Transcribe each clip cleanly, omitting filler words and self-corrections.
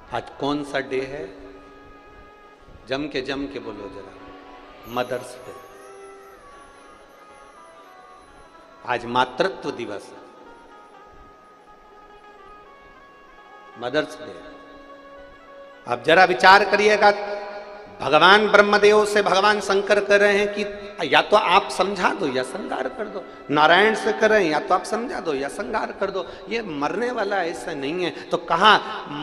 आज कौन सा डे है? जम के बोलो जरा। Mother's day. आज मातृत्व दिवस है, मदर्स डे। अब जरा विचार करिएगा, भगवान ब्रह्मदेव से भगवान शंकर कर रहे हैं कि या तो आप समझा दो या संहार कर दो, नारायण से कर रहे हैं या तो आप समझा दो या संहार कर दो। ये मरने वाला ऐसा नहीं है। तो कहा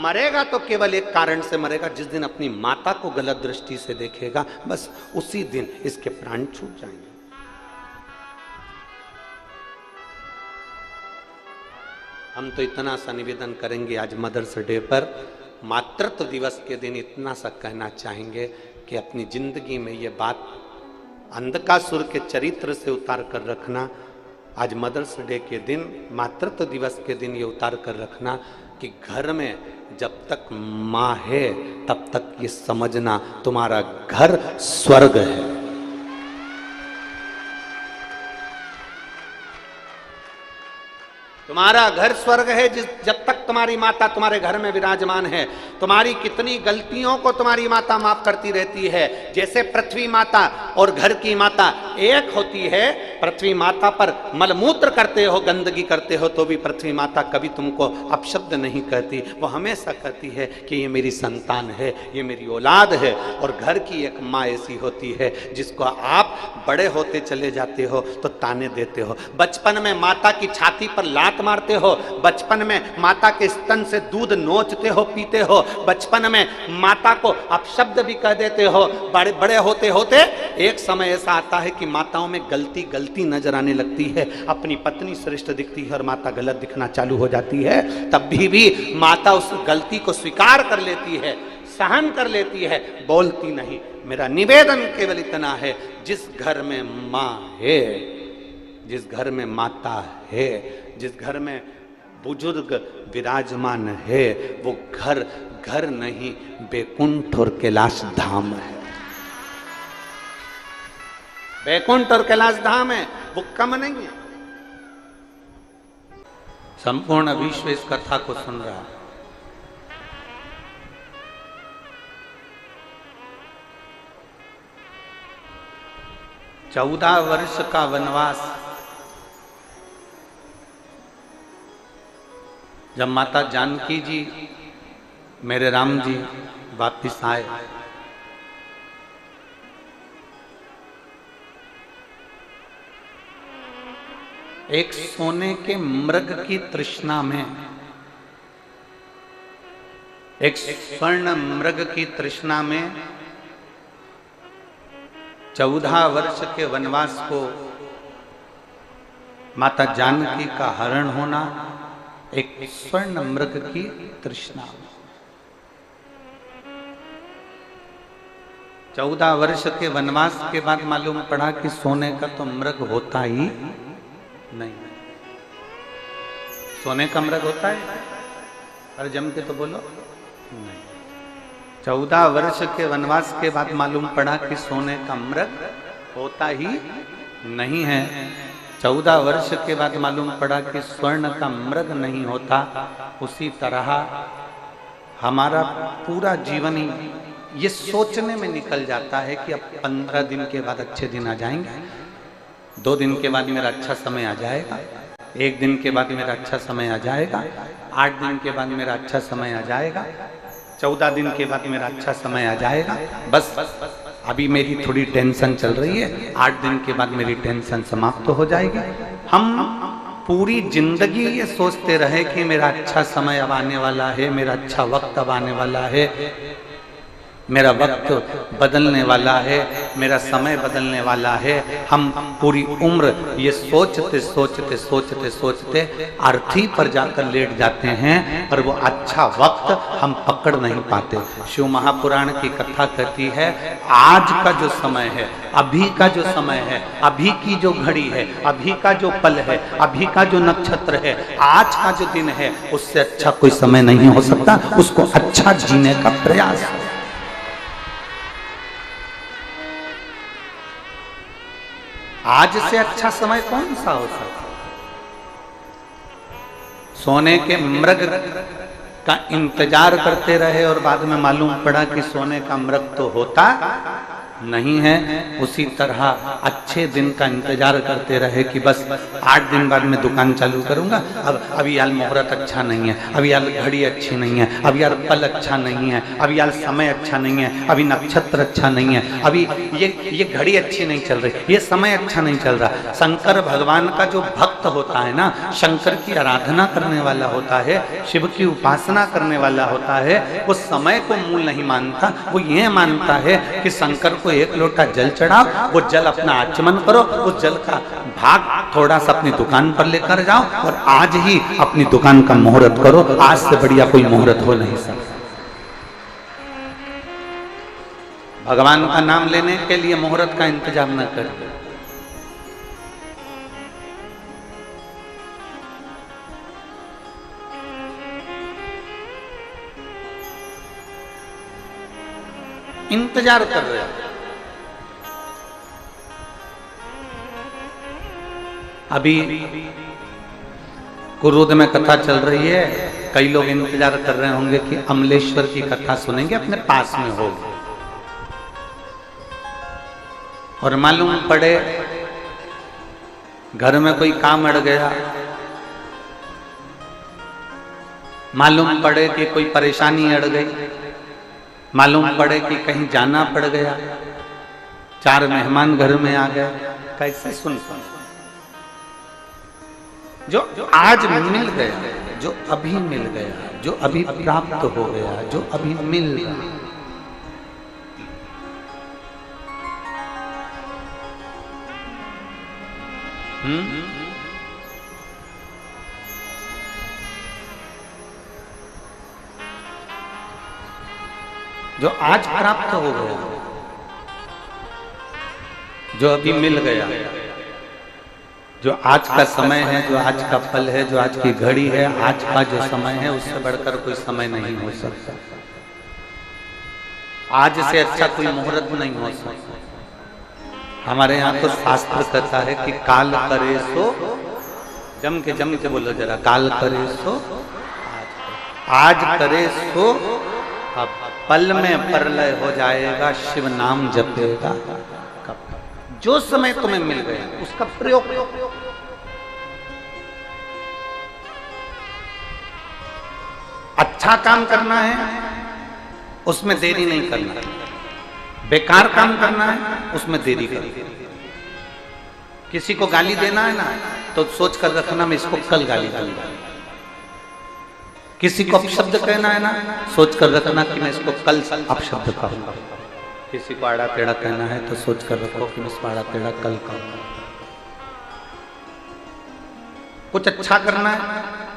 मरेगा तो केवल एक कारण से मरेगा, जिस दिन अपनी माता को गलत दृष्टि से देखेगा, बस उसी दिन इसके प्राण छूट जाएंगे। हम तो इतना सा निवेदन करेंगे आज मदर्स डे पर, मातृत्व दिवस के दिन इतना सा कहना चाहेंगे कि अपनी जिंदगी में ये बात अंधकासुर के चरित्र से उतार कर रखना। आज मदर्स डे के दिन, मातृत्व दिवस के दिन ये उतार कर रखना कि घर में जब तक माँ है तब तक ये समझना तुम्हारा घर स्वर्ग है। तुम्हारा घर स्वर्ग है जब तक तुम्हारी माता तुम्हारे घर में विराजमान है। तुम्हारी कितनी गलतियों को तुम्हारी माता माफ करती रहती है। जैसे पृथ्वी माता और घर की माता एक होती है, पृथ्वी माता पर मलमूत्र करते हो, गंदगी करते हो, तो भी पृथ्वी माता कभी तुमको अपशब्द नहीं कहती। वो हमेशा कहती है कि ये मेरी संतान है, ये मेरी औलाद है। और घर की एक माँ ऐसी होती है जिसको आप बड़े होते चले जाते हो तो ताने देते हो। बचपन में माता की छाती पर लात मारते हो, बचपन में माता के स्तन से दूध नोचते हो, पीते हो, बचपन में माता को अपशब्द भी कह देते हो। बड़े बड़े होते होते एक समय ऐसा आता है कि माताओं में गलती नजर आने लगती है। अपनी पत्नी श्रेष्ठ दिखती है और माता गलत दिखना चालू हो जाती है। तब भी माता उस गलती को स्वीकार कर लेती है, सहन कर लेती है, बोलती नहीं। मेरा निवेदन केवल इतना है, जिस घर में माँ है, जिस घर में माता है, जिस घर में बुजुर्ग विराजमान है, वो घर घर नहीं बैकुंठ और कैलाश धाम है। बैकुंठ और कैलाश धाम है, वो कम नहीं है। संपूर्ण विश्व इस कथा को सुन रहा है। चौदह वर्ष का वनवास जब माता जानकी जी, मेरे राम जी वापिस आए, एक सोने के मृग की तृष्णा में, एक स्वर्ण मृग की तृष्णा में 14 वर्ष के वनवास को माता जानकी का हरण होना, एक स्वर्ण मृग की तृष्णा। 14 वर्ष के वनवास के बाद मालूम पड़ा कि सोने का तो मृग होता ही नहीं। सोने का मृग होता है? अरे जम के तो बोलो नहीं। 14 वर्ष के वनवास के बाद मालूम पड़ा कि सोने का मृग होता ही नहीं है। 14 वर्ष के बाद मालूम पड़ा कि स्वर्ण का मृग नहीं होता। उसी तरह हमारा पूरा जीवन ही ये सोचने में निकल जाता है कि अब 15 दिन के बाद अच्छे दिन आ जाएंगे, 2 दिन के बाद मेरा अच्छा समय आ जाएगा, 1 दिन के बाद मेरा अच्छा समय आ जाएगा, 8 दिन के बाद मेरा अच्छा समय आ जाएगा, 14 दिन के बाद मेरा अच्छा समय आ जाएगा। बस अभी मेरी थोड़ी टेंशन चल रही है, 8 दिन के बाद मेरी टेंशन समाप्त हो जाएगी। हम पूरी जिंदगी ये सोचते रहे कि मेरा अच्छा समय अब आने वाला है, मेरा अच्छा वक्त अब आने वाला है, मेरा वक्त बदलने वाला है, मेरा समय बदलने वाला है। हम पूरी उम्र ये सोचते सोचते सोचते सोचते अर्थी पर जाकर लेट जाते हैं और वो अच्छा वक्त हम पकड़ नहीं पाते। शिव महापुराण की कथा कहती है, आज का जो समय है, अभी का जो समय है, अभी की जो घड़ी है, अभी का जो पल है, अभी का जो नक्षत्र है, आज का जो दिन है, उससे अच्छा कोई समय नहीं हो सकता। उसको अच्छा जीने का प्रयास। आज से अच्छा समय कौन सा हो सकता? सोने के मृग का इंतजार करते रहे और बाद में मालूम पड़ा कि सोने का मृग तो होता नहीं है, उसी तरह अच्छे दिन का इंतजार करते रहे कि बस 8 दिन बाद मैं दुकान चालू करूंगा, अभी यार मुहूर्त अच्छा नहीं है, अभी यार घड़ी अच्छी नहीं है, अभी यार पल अच्छा नहीं है, अभी यार समय अच्छा नहीं है, अभी नक्षत्र अच्छा नहीं है, अभी ये घड़ी अच्छी नहीं चल रही, ये समय अच्छा नहीं चल रहा। शंकर भगवान का जो भक्त होता है ना, शंकर की आराधना करने वाला होता है, शिव की उपासना करने वाला होता है, वो समय को मूल नहीं मानता, वो ये मानता है कि शंकर को एक लोटा जल चढ़ाओ, वो जल अपना आचमन करो, उस जल का भाग थोड़ा सा अपनी दुकान पर लेकर जाओ और आज ही अपनी दुकान का मुहूर्त करो, आज से बढ़िया कोई मुहूर्त हो नहीं सकता। भगवान का नाम लेने के लिए मुहूर्त का इंतजाम न करें। इंतजार कर रहे हैं। अभी कुरुद में कथा चल रही है, कई लोग इंतजार कर रहे होंगे कि अमलेश्वर की कथा सुनेंगे, अपने पास में होगी, और मालूम पड़े घर में कोई काम अड़ गया, मालूम पड़े कि कोई परेशानी अड़ गई, मालूम पड़े कि कहीं जाना पड़ गया, 4 मेहमान घर में आ गए, कैसे सुन पाए? जो आज मिल गया, जो अभी मिल गया, जो अभी प्राप्त हो गया, जो अभी मिल गया, जो आज प्राप्त हो गया, जो अभी मिल गया, जो आज का समय है, जो आज का पल है, जो आज की घड़ी है, आज का जो समय है, उससे बढ़कर कोई समय नहीं हो सकता। आज से अच्छा कोई मुहूर्त नहीं हो सकता। हमारे यहाँ तो शास्त्र कहता है कि काल करे सो, जम के बोलो जरा, काल करे सो आज करे सो, अब पल में परलय हो जाएगा, शिव नाम जपेगा। जो समय तुम्हें मिल गया उसका प्रयोग। अच्छा काम करना है उसमें देरी नहीं करना, बेकार काम करना है उसमें देरी करना। किसी को गाली देना है ना, तो सोच कर रखना मैं इसको कल गाली दूंगा। किसी को अपशब्द कहना है ना, सोच कर रखना कि मैं इसको कल अपशब्द कहूंगा। किसी को आड़ा टेढ़ा कहना है तो सोच कर रखो कि मैं इसको आड़ा टेढ़ा कल कहूंगा। कुछ अच्छा करना है,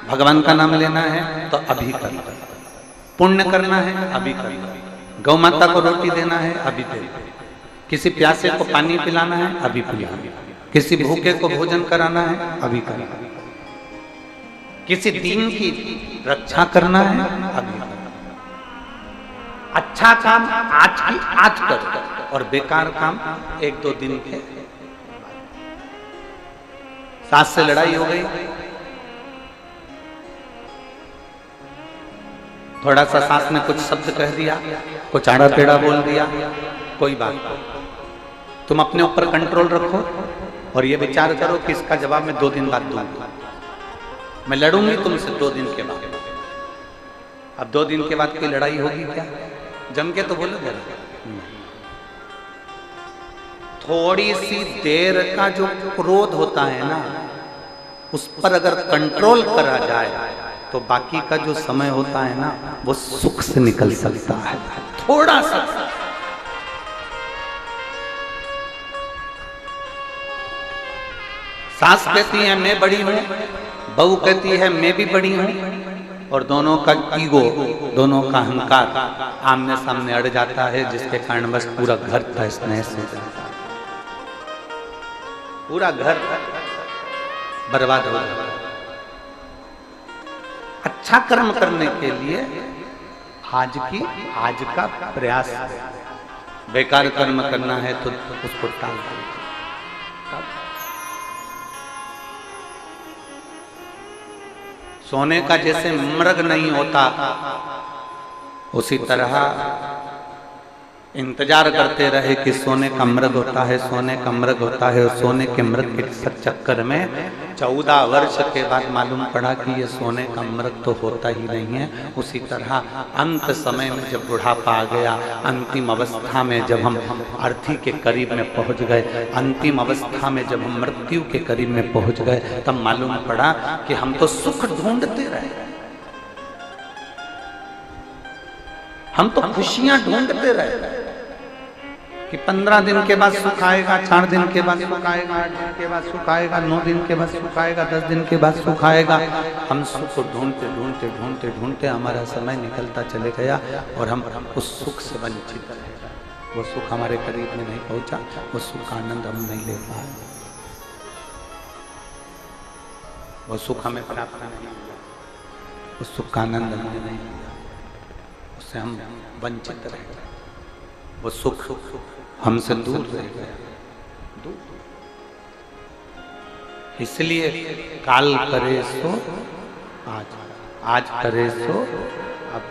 भगवान का नाम लेना है तो अभी करना, पुण्य करना है अभी करना, गौ माता को रोटी देना है अभी दे, किसी प्यासे को पानी पिलाना है अभी पिलाना, किसी भूखे को भोजन कराना है अभी करना, किसी दीन की रक्षा करना है अभी। अच्छा काम आज की आज कर, और बेकार काम 1-2 दिन के। सास से लड़ाई हो गई, थोड़ा सा सास ने कुछ शब्द कह दिया, कुछ आड़ा टेढ़ा बोल दिया, कोई बात, तुम अपने ऊपर कंट्रोल रखो और ये विचार करो कि इसका जवाब मैं 2 दिन बाद दूंगा। मैं लड़ूंगी तुमसे 2 दिन के बाद। अब 2 दिन के बाद कोई लड़ाई होगी क्या? जम के तो बोलो जरा। थोड़ी सी देर का जो क्रोध होता है ना, उस पर अगर कंट्रोल करा जाए तो बाकी का जो समय होता है ना, वो सुख से निकल सकता है। थोड़ा सा सास कहती है मैं बड़ी हूं, बहू कहती है मैं भी बड़ी हूं, और दोनों का ईगो, दोनों का अहंकार आमने सामने अड़ जाता है, जिसके कारण बस पूरा घर तहस-नहस हो जाता है, पूरा घर बर्बाद हो जाता है। अच्छा कर्म करने के लिए आज का प्रयास, बेकार कर्म करना है तो उसको टाल दो। सोने का जैसे मृग नहीं होता, उसी तरह इंतजार करते रहे कि सोने का मृग होता है, सोने का मृग होता है, और सोने के मृग के चक्कर में 14 वर्ष के बाद मालूम पड़ा कि ये सोने का मृग तो होता ही नहीं है। उसी तरह अंत समय में जब बुढ़ापा आ गया, अंतिम अवस्था में जब हम अर्थी के करीब में पहुंच गए, अंतिम अवस्था में जब हम मृत्यु के करीब में पहुंच गए, तब मालूम पड़ा कि हम तो सुख ढूंढते रहे, हम तो खुशियां ढूंढते रहे कि 15 दिन के बाद सुख आएगा, 4 दिन के बाद सुख आएगा, 8 दिन के बाद सुख आएगा, 9 दिन के बाद सुख आएगा, 10 दिन के बाद सुख आएगा। हम सुख को ढूंढते ढूंढते ढूंढते ढूंढते हमारा समय निकलता चले गया और हम उस सुख से वंचित रहे। वो सुख हमारे करीब में नहीं पहुंचा, वो सुख का आनंद हम नहीं ले पाए, वो सुख हमें प्राप्त नहीं हुआ, उस सुख का आनंद हमने नहीं लिया, उससे हम वंचित रह गए, वो सुख हमसे दूर रह गया। इसलिए काल करे सो आज, आज करे सो अब,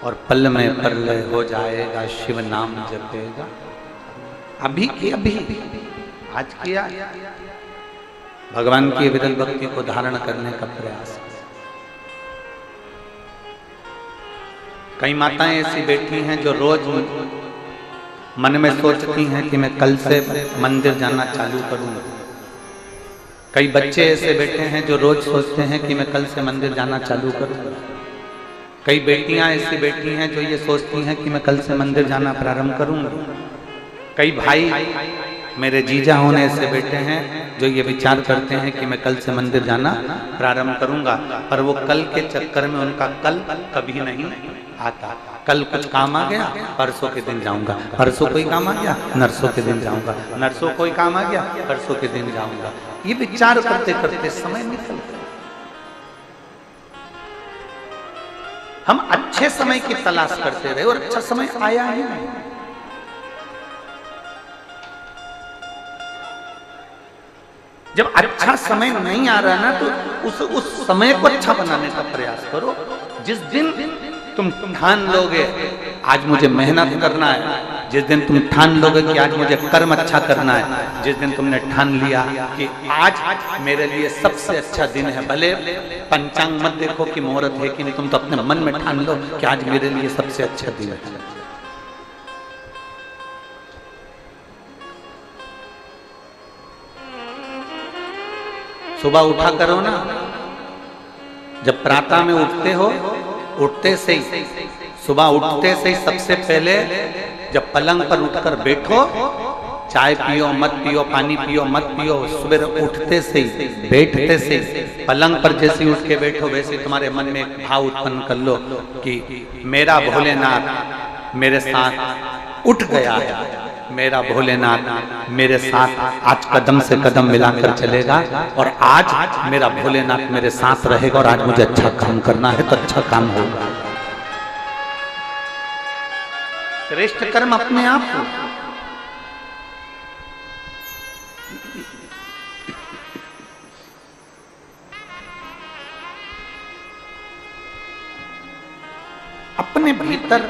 और पल में प्रलय हो जाएगा, शिव नाम जपेगा। अभी की अभी, आज किया भगवान की विरल भक्ति को धारण करने का प्रयास। कई माताएं ऐसी बैठी हैं जो रोज मन में सोचती हैं कि मैं कल से मंदिर जाना चालू करूंगा। कई बच्चे ऐसे बैठे हैं जो रोज सोचते हैं कि मैं कल से मंदिर जाना चालू करूंगा। कई बेटियां ऐसी बैठी हैं जो ये सोचती हैं कि मैं कल से मंदिर जाना प्रारंभ करूंगा। कई भाई मेरे जीजा होने ऐसे बैठे हैं जो ये विचार करते हैं कि मैं कल से मंदिर जाना प्रारंभ करूंगा, पर वो कल के चक्कर में उनका कल कभी नहीं आता। कल कुछ काम आ गया, परसों के दिन जाऊंगा, परसों कोई काम आ गया, नरसों के दिन जाऊंगा, नरसों कोई काम आ गया, परसों के दिन जाऊंगा। ये विचार करते करते समय निकल गया। हम अच्छे समय की तलाश करते रहे और अच्छा समय आया ही नहीं। जब अच्छा समय नहीं आ रहा ना, तो उस समय को अच्छा बनाने का प्रयास करो। जिस दिन तुम ठान लोगे आज मुझे मेहनत करना है, जिस दिन तुम ठान लोगे कि आज मुझे कर्म अच्छा करना है, जिस दिन तुमने ठान लिया कि आज मेरे लिए सबसे अच्छा दिन है, भले पंचांग मत देखो कि मुहूर्त है कि नहीं, तुम तो अपने मन में ठान लो कि आज मेरे लिए सबसे अच्छा दिन है। सुबह उठा करो ना, जब प्रातः में उठते हो, उठते से ही, सुबह उठते से ही सबसे पहले जब पलंग पर उठकर बैठो, चाय पियो मत पियो, पानी पियो मत पियो, सुबह उठते से ही, बैठते से ही, पलंग पर जैसे उठ के बैठो वैसे तुम्हारे मन में एक भाव उत्पन्न कर लो कि मेरा भोलेनाथ मेरे साथ उठ गया है, मेरा भोलेनाथ मेरे साथ आज कदम से कदम मिलाकर चलेगा, और आज मेरा भोलेनाथ मेरे साथ रहेगा, और आज मुझे अच्छा काम करना है तो अच्छा काम होगा। श्रेष्ठ कर्म अपने आप हो। अपने भीतर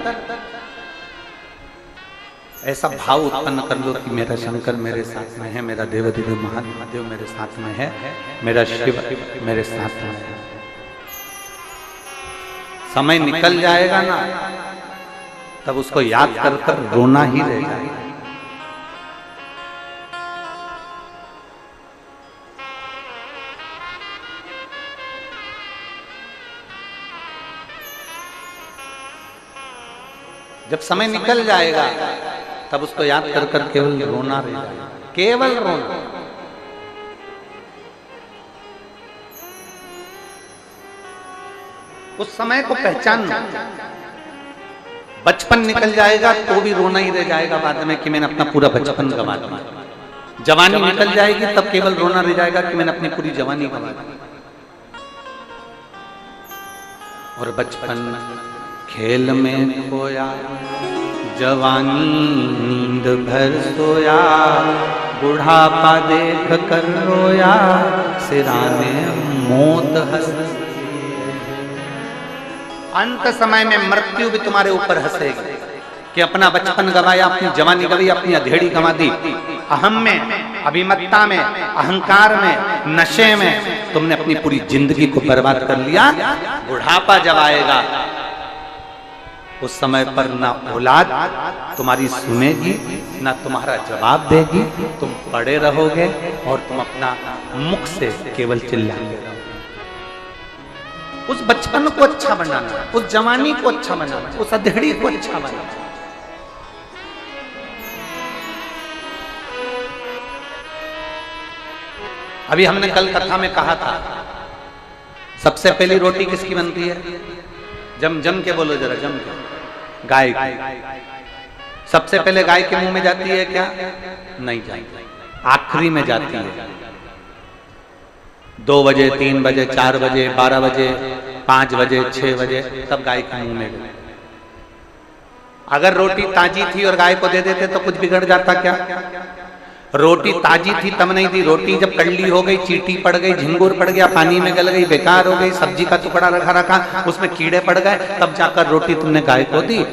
ऐसा भाव उत्पन्न कर लो कि मेरा शंकर मेरे साथ में है, मेरा देवाधिदेव महादेव मेरे साथ में है, मेरा शिव मेरे साथ में है। समय निकल जाएगा ना, तब उसको याद कर कर रोना ही रह जाएगा। जब समय निकल जाएगा तब उसको याद कर कर केवल रोना रह जाएगा, केवल रोना। उस समय को पहचानना। बचपन निकल जाएगा तो भी रोना ही रह जाएगा बाद में कि मैंने अपना पूरा बचपन गंवा दिया। जवानी निकल जाएगी तब केवल रोना रह जाएगा कि मैंने अपनी पूरी जवानी गंवा दी। और बचपन खेल में खोया, जवानी नींद भर सोया, बुढ़ापा देख कर रोया, सिराने मौत हंस अंत समय में मृत्यु भी तुम्हारे ऊपर हंसेगी कि अपना बचपन गवाया, अपनी जवानी गवाई, अपनी अधेड़ी गंवा दी। अहम में, अभिमत्ता में, अहंकार में, नशे में तुमने अपनी पूरी जिंदगी को बर्बाद कर लिया। बुढ़ापा जब आएगा उस समय पर ना औलाद तुम्हारी सुनेगी, ना तुम्हारा जवाब देगी, तुम पड़े रहोगे और तुम अपना मुख से केवल चिल्लाते रहोगे। उस बचपन को अच्छा बनाना, उस जवानी को अच्छा बनाना, उस अधेड़ी को अच्छा बनाना। अभी हमने कल कथा में कहा था, सबसे पहली रोटी किसकी बनती है? जम जम के बोलो जरा, जम के। गाय की। सबसे पहले गाय के मुंह में जाती है क्या? नहीं जाती, आखिरी में जाती है। 2 बजे, 3 बजे, 4 बजे, 12 बजे, 5 बजे, 6 बजे, तब गाय के मुंह में गई। अगर रोटी ताजी थी और गाय को दे देते तो कुछ बिगड़ जाता क्या? रोटी ताजी थी तब नहीं दी, रोटी जब कड़ली हो गई, चींटी पड़ गई, झिंगुर पड़ गया, पानी में गल गई, बेकार हो गई, सब्जी का टुकड़ा रखा उसमें कीड़े पड़ गए, तब जाकर रोटी तुमने गाय को दी।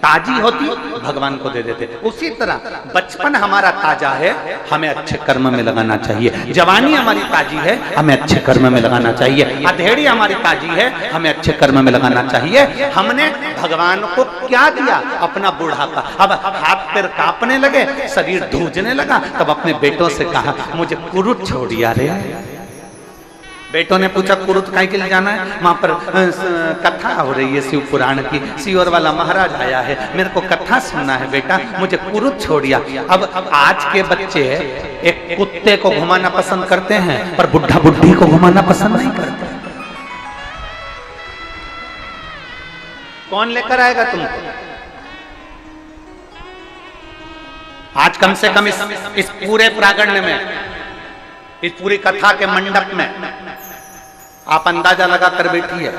ताजी होती भगवान को दे देते। उसी तरह बचपन हमारा ताजा है, हमें अच्छे कर्म में लगाना चाहिए। जवानी हमारी ताजी है, हमें अच्छे कर्म में लगाना चाहिए। अधेड़ी हमारी ताजी है, हमें अच्छे कर्म में लगाना चाहिए। हमने भगवान को क्या दिया? अपना बुढ़ापा। अब हाथ पैर कांपने लगे, शरीर धूजने लगा, तब अपने बेटों से कहा मुझे कुरुत छोड़िया रे। बेटों ने पूछा कुरुत काहे के लिए जाना है? वहां पर कथा हो रही है शिव पुराण की, सीहोर वाला महाराज आया है, मेरे को कथा सुनना है बेटा, मुझे कुरुत छोड़िया। अब आज के बच्चे एक कुत्ते को घुमाना पसंद करते हैं, पर बुढ़ा बुढ़ी को घुमाना पसंद नहीं करते। कौन लेकर आएगा तुमको? आज कम से कम इस पूरे प्रांगण में, इस पूरी कथा के मंडप में आप अंदाजा लगाकर बैठिए,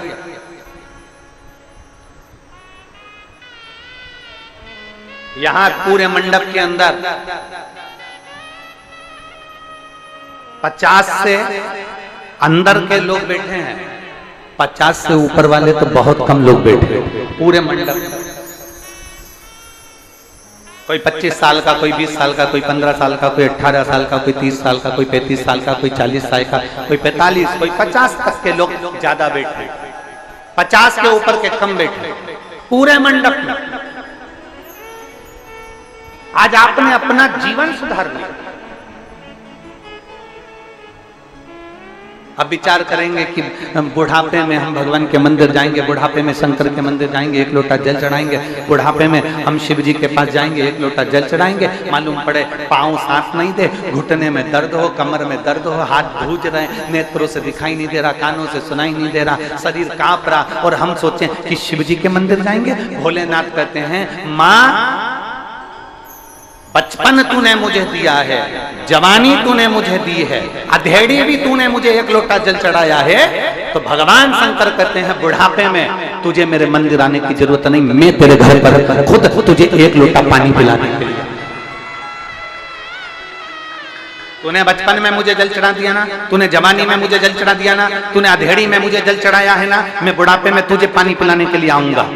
यहां पूरे मंडप के अंदर 50 से अंदर के लोग बैठे हैं, 50 से ऊपर वाले तो बहुत कम लोग बैठे पूरे मंडप में। कोई 25 साल का, कोई 20 साल का, कोई 15 साल का, कोई 18 साल का, कोई 30 साल का, कोई 35 साल का, कोई 40 साल का, कोई 45, कोई 50 तक के लोग ज्यादा बैठे, 50 के ऊपर के कम बैठे पूरे मंडप में। आज आपने अपना जीवन सुधार लिया। अब विचार करेंगे कि बुढ़ापे में हम भगवान के मंदिर जाएंगे, बुढ़ापे में शंकर के मंदिर जाएंगे, 1 लोटा जल चढ़ाएंगे, बुढ़ापे में हम शिव जी के पास जाएंगे, 1 लोटा जल चढ़ाएंगे, मालूम पड़े पांव साथ नहीं दे, घुटने में दर्द हो, कमर में दर्द हो, हाथ धूज रहे, नेत्रों से दिखाई नहीं दे रहा, कानों से सुनाई नहीं दे रहा, शरीर कांप रहा, और हम सोचें कि शिव जी के मंदिर जाएंगे। भोलेनाथ कहते हैं माँ बचपन तूने मुझे दिया है, जवानी तूने मुझे दी है, अधेड़ी भी तूने मुझे 1 लोटा जल चढ़ाया है, तो भगवान शंकर कहते हैं बुढ़ापे में तुझे मेरे मंदिर आने की जरूरत नहीं, मैं तेरे घर पर खुद तुझे 1 लोटा पानी पिलाने के लिए। तूने बचपन में मुझे जल चढ़ा दिया ना, तूने जवानी में मुझे जल चढ़ा दिया ना, तूने अधेड़ी में मुझे जल चढ़ाया है ना, मैं बुढ़ापे में तुझे पानी पिलाने के लिए आऊंगा,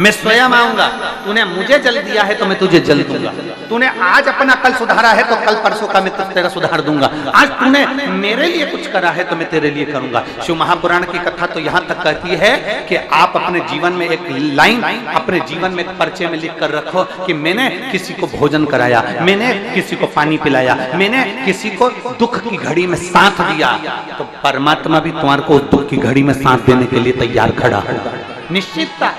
मैं स्वयं आऊंगा। तूने मुझे जल दिया है तो मैं तुझे जल दूंगा। तूने आज अपना कल सुधारा है तो कल परसों का मैं तेरा सुधार दूंगा। आज तूने मेरे लिए कुछ करा है तो मैं तेरे लिए करूंगा। शिव महापुराण की कथा तो यहाँ तक कहती है कि आप अपने जीवन में एक लाइन, अपने जीवन में एक पर्चे में लिख कर रखो कि मैंने किसी को भोजन कराया, मैंने किसी को पानी पिलाया, मैंने किसी को दुख की घड़ी में साथ दिया, तो परमात्मा भी तुम्हारे को दुख की घड़ी में साथ देने के लिए तैयार खड़ा होगा, निश्चितता।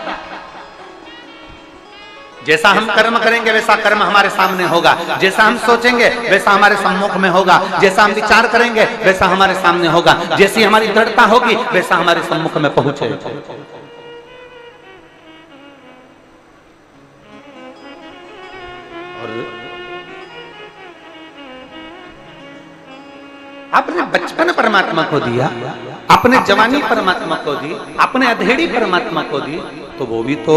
जैसा हम कर्म करेंगे वैसा कर्म हमारे सामने होगा, जैसा हम सोचेंगे वैसा हमारे सम्मुख में होगा, जैसा हम विचार करेंगे वैसा हमारे सामने होगा, जैसी हमारी दृढ़ता होगी वैसा हमारे सम्मुख में पहुंचेगा। और आपने बचपन परमात्मा को दिया, अपने जवानी परमात्मा को दी, अपने अधेड़ी परमात्मा को दी, तो वो भी तो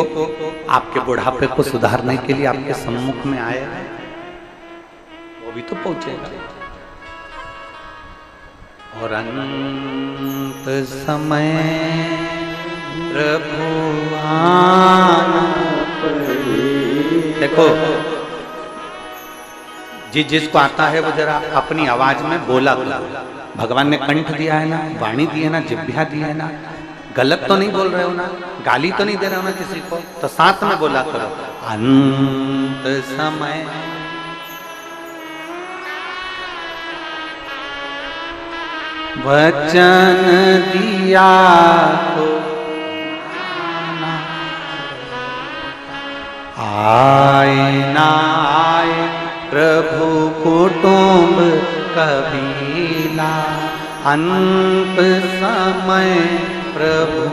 आपके बुढ़ापे को सुधारने के लिए आपके सम्मुख में आया है, वो भी तो पहुंचेगा। और अंत समय प्रभु आना। देखो जिसको आता है वो जरा अपनी आवाज में बोला करो। भगवान ने कंठ दिया है ना, वाणी दी है ना, जिह्वा दी है ना, गलत तो नहीं बोल रहे हो ना, गाली तो नहीं दे रहे हो ना किसी को, तो साथ में बोला करो। अंत समय वचन दिया तो आए ना आए प्रभु कुटुंब कबीला। अंत समय प्रभु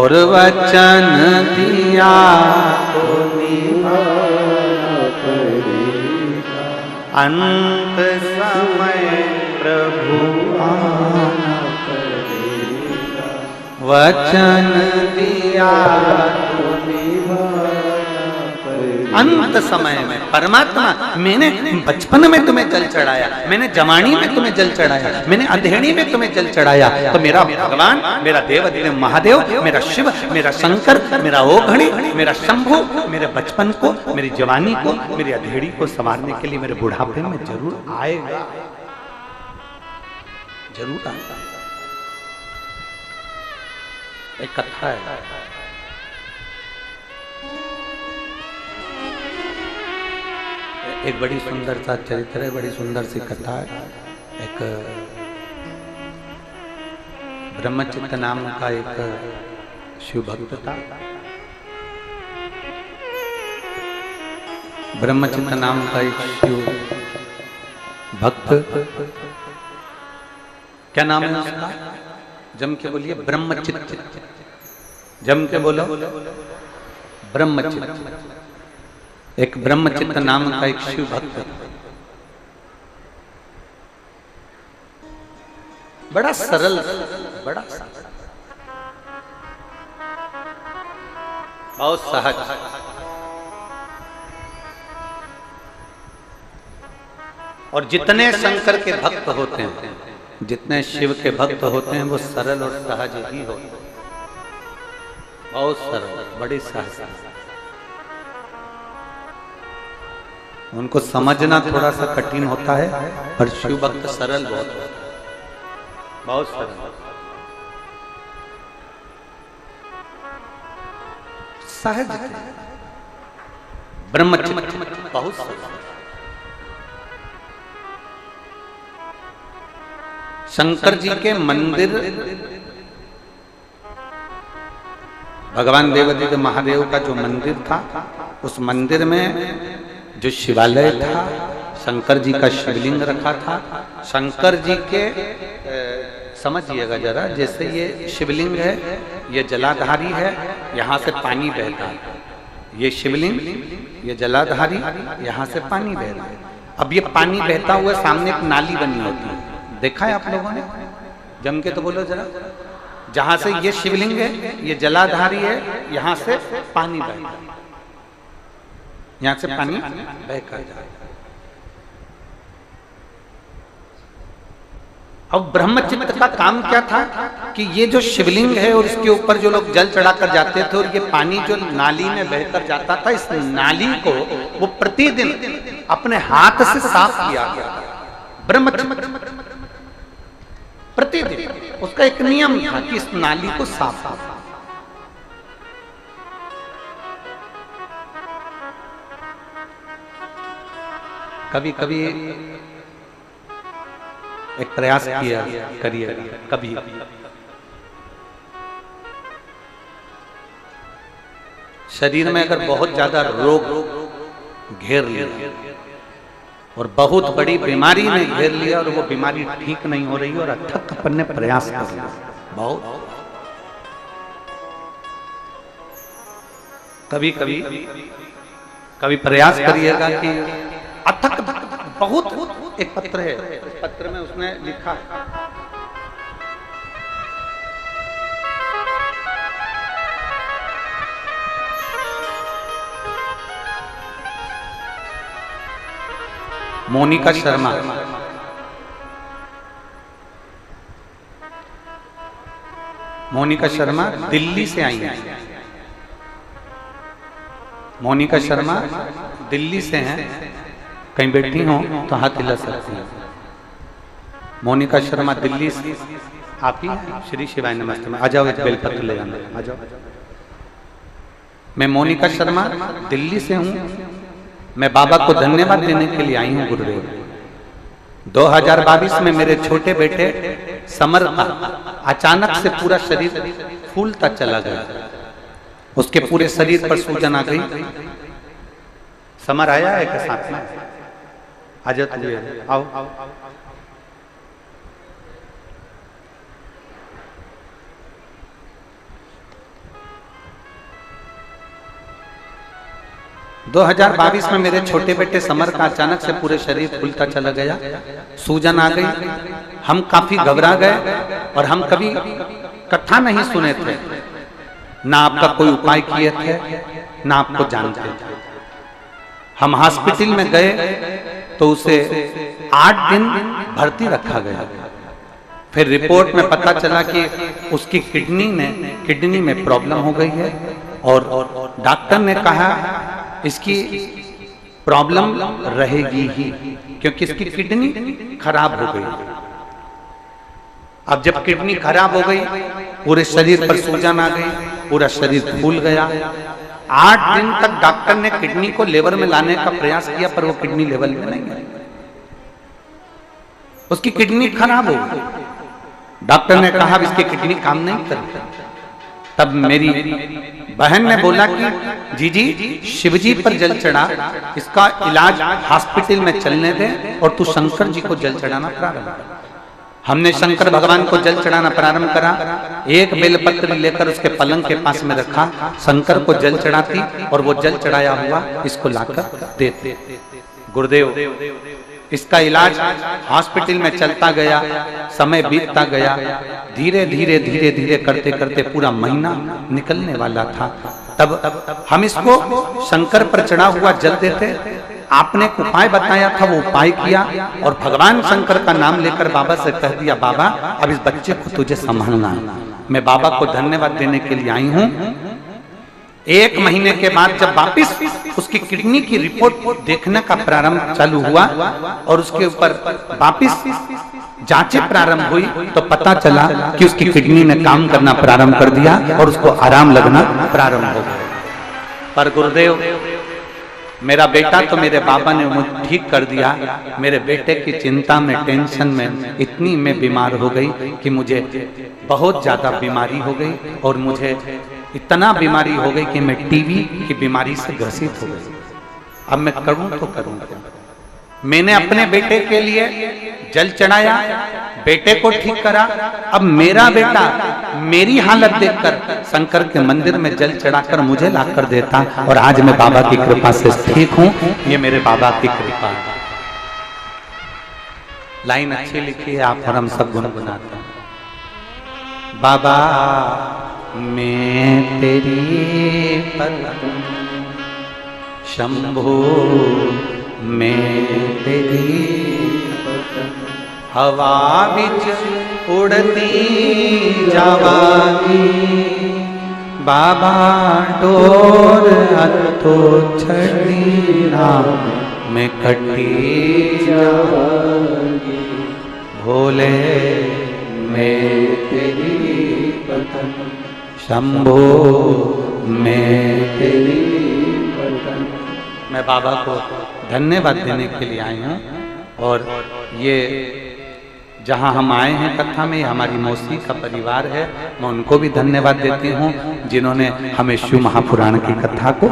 और वचन दिया तो निभाना पड़ेगा। अंत समय प्रभु आना पड़ेगा। वचन दिया तो अंत समय में परमात्मा, मैंने बचपन में तुम्हें जल चढ़ाया, मैंने जवानी में तुम्हें जल चढ़ाया, मैंने अधेड़ी में तुम्हें जल चढ़ाया, तो मेरा भगवान, मेरा देव महादेव, मेरा शिव, मेरा शंकर, मेरा ओघड़ी, मेरा शंभु, मेरे बचपन को, मेरी जवानी को, मेरी अधेड़ी को संवारने के लिए मेरे बुढ़ापे में जरूर आएगा, जरूर आएगा। एक कथा है, एक बड़ी सुंदर सा चरित्र है, बड़ी सुंदर सी कथा है। एक ब्रह्मचित्त नाम का एक शिव भक्त था। ब्रह्मचित्त नाम का एक शिव भक्त, क्या नाम है उसका? जम के बोलिए, ब्रह्मचित्त। जम के बोलो, ब्रह्मचित्त। एक ब्रह्मचित्त नाम का एक शिव भक्त, बड़ा सरल, बड़ा बहुत सहज, और जितने शंकर के भक्त होते हैं, जितने शिव के भक्त होते हैं, वो सरल और सहज ही होते हैं। बहुत सरल, बड़ी सहज। उनको समझना थोड़ा सा कठिन होता है, पर शिव भक्त सरल बहुत होता है, बहुत सरल, सहज, ब्रह्मचित्त, बहुत सरल। शंकर जी के मंदिर, भगवान देवादिदेव महादेव का जो मंदिर था, उस मंदिर में जो शिवालय था, शंकर जी का शिवलिंग रखा था। शंकर जी के समझिएगा जरा, जैसे ये शिवलिंग है, ये जलाधारी है, यहाँ से पानी बहता है। ये शिवलिंग, ये जलाधारी, यहाँ से पानी बह रहा है। अब ये पानी बहता हुआ सामने एक नाली बनी होती है, देखा है आप लोगों ने? जम के तो बोलो जरा। जहां से ये शिवलिंग है, ये जलाधारी है, यहाँ से पानी बहता है, यहाँ से पानी बहकर जाए। अब ब्रह्मचित्त का काम क्या था कि ये जो शिवलिंग है और इसके ऊपर जो लोग जल चढ़ाकर जाते थे, और ये पानी जो नाली में बहकर जाता था, इस नाली को वो प्रतिदिन अपने हाथ से साफ किया गया। ब्रह्मचित्त प्रतिदिन, उसका एक नियम था कि इस नाली को साफ करना। कभी कभी एक प्रयास किया करिए, कभी शरीर में अगर बहुत ज्यादा रोग घेर लिया और बहुत बड़ी बीमारी ने घेर लिया और वो बीमारी ठीक नहीं हो रही और अथक अपन ने प्रयास कर लिया, बहुत कभी कभी कभी प्रयास करिएगा कि अथक बहुत। एक पत्र है, इस पत्र में उसने लिखा है, मोनिका शर्मा, मोनिका शर्मा दिल्ली से आई हैं। मोनिका शर्मा दिल्ली से हैं, कहीं बैठी हो तो हाथ हिला सकती हैं। मोनिका शर्मा दिल्ली से, आप ही श्री शिवाय नमस्ते में आ जाओ, एक बेलपत्र ले आना, आ जाओ। मैं मोनिका शर्मा दिल्ली से हूं। मैं बाबा को धन्यवाद देने के लिए आई हूं गुरुदेव। 2022 में मेरे छोटे बेटे समर का अचानक से पूरा शरीर फूलता चला गया, उसके पूरे शरीर पर सूजन आ गई। समर आया है के साथ में, आ जाओ, आओ। 2022 में मेरे छोटे बेटे समर का अचानक से पूरे शरीर फूलता चला गया, सूजन आ गई। हम काफी घबरा गए और हम कभी कथा नहीं सुने थे, ना आपका कोई उपाय किए थे, ना आपको जानते थे। हम हॉस्पिटल में गए तो उसे 8 दिन भर्ती रखा गया। फिर रिपोर्ट में पता चला कि उसकी किडनी में प्रॉब्लम हो गई है और डॉक्टर ने कहा इसकी प्रॉब्लम रहेगी ही, क्योंकि इसकी किडनी खराब हो गई। अब जब किडनी खराब हो गई, पूरे शरीर पर सूजन आ गई, पूरा शरीर फूल गया। 8 दिन तक डॉक्टर ने किडनी को लेवल में लाने का प्रयास किया, पर वो किडनी लेवल में नहीं आई। उसकी किडनी खराब हो गई। डॉक्टर ने कहा इसकी किडनी काम नहीं करती। तब मेरी बहन ने बोला कि जी शिवजी पर जल चढ़ा, इसका इलाज हॉस्पिटल में चलने दे और तू शंकर जी को जल चढ़ाना प्रारंभ कर। हमने शंकर भगवान को जल चढ़ाना प्रारंभ करा। एक बेलपत्र लेकर उसके पलंग के पास में रखा, शंकर को जल चढ़ाती और वो जल चढ़ाया हुआ इसको लाकर देते। गुरुदेव, इसका इलाज हॉस्पिटल में चलता गया, समय बीतता गया। धीरे धीरे करते करते पूरा महीना निकलने वाला था। तब हम इसको शंकर पर चढ़ा हुआ जल देते। आपने एक उपाय बताया था, वो उपाय किया और भगवान शंकर का नाम लेकर बाबा से कह दिया, बाबा अब इस बच्चे को तुझे संभालना है। मैं बाबा को धन्यवाद देने के लिए आई हूँ। 1 महीने के बाद जब वापिस उसकी किडनी की रिपोर्ट देखने का प्रारंभ चालू हुआ और उसके ऊपर वापिस जांचें प्रारंभ हुई, तो पता चला कि उसकी किडनी ने काम करना प्रारंभ कर दिया और उसको आराम लगना प्रारंभ हो गया। पर गुरुदेव, मेरा बेटा तो मेरे बाबा ने मुझे ठीक कर दिया। मेरे बेटे की चिंता में, टेंशन में इतनी मैं बीमार हो गई कि मुझे बहुत ज्यादा बीमारी हो गई और मुझे इतना बीमारी हो गई कि मैं टीबी की बीमारी से ग्रसित हो गई। अब मैं करूं तो करूं क्या? मैंने अपने बेटे के लिए जल चढ़ाया, बेटे को ठीक करा। अब मेरा बेटा मेरी हालत देखकर शंकर के मंदिर में जल चढ़ाकर मुझे लाकर देता और आज मैं बाबा की कृपा से ठीक हूं। ये मेरे बाबा की कृपा है। लाइन अच्छी लिखी है आप और हम सब गुनगुनाते हैं। बाबा मैं तेरी पत्नी, शंभो मैं तेरी पत्नी, हवा बिच उड़ती जावागी। बाबा डोर हथो छड़ी राम मैं कटी जावागी। भोले मैं तेरी पत्नी, शंभो मैं तेरी पत्नी। मैं बाबा को धन्यवाद देने के लिए आई हूँ। और ये जहाँ हम आए हैं कथा में, हमारी मौसी का परिवार है। मैं उनको भी धन्यवाद देती हूँ जिन्होंने हमें शिव महापुराण की कथा को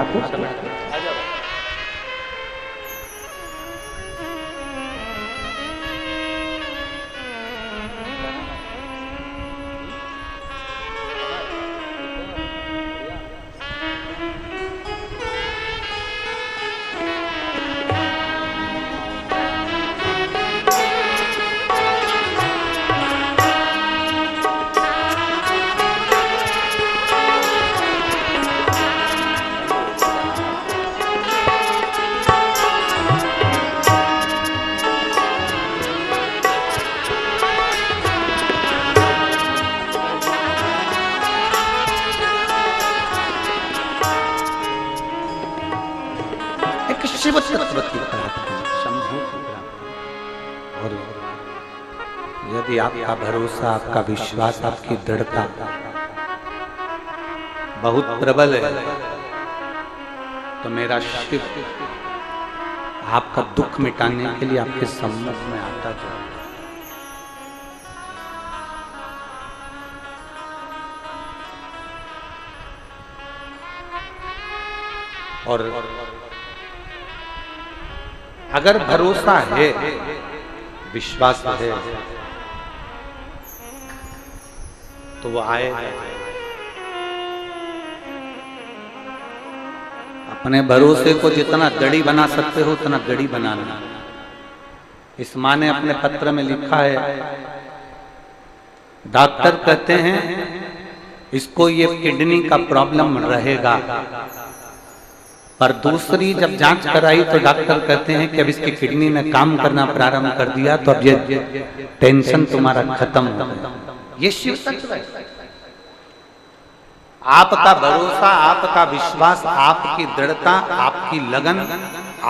शिव तत्व की प्राप्ति, शंभु की प्राप्ति। और यदि आपका भरोसा, आपका विश्वास, आपकी दृढ़ता बहुत प्रबल है तो मेरा शिव आपका दुख मिटाने के लिए आपके सम्मुख में आता जाए। और अगर भरोसा है, विश्वास है, तो वो आएगा। अपने भरोसे को जितना गड़ी बना सकते हो उतना गड़ी बनाना। इस माँ ने अपने पत्र में लिखा है, डॉक्टर कहते हैं इसको ये किडनी का प्रॉब्लम रहेगा, पर दूसरी जब जांच कराई तो डॉक्टर कहते हैं कि अब इसकी किडनी ने काम करना प्रारंभ कर दिया, तो अब ये टेंशन तुम्हारा खत्म हो गया। ये शिव तत्व है। आपका भरोसा, आपका विश्वास, आपकी दृढ़ता, आपकी लगन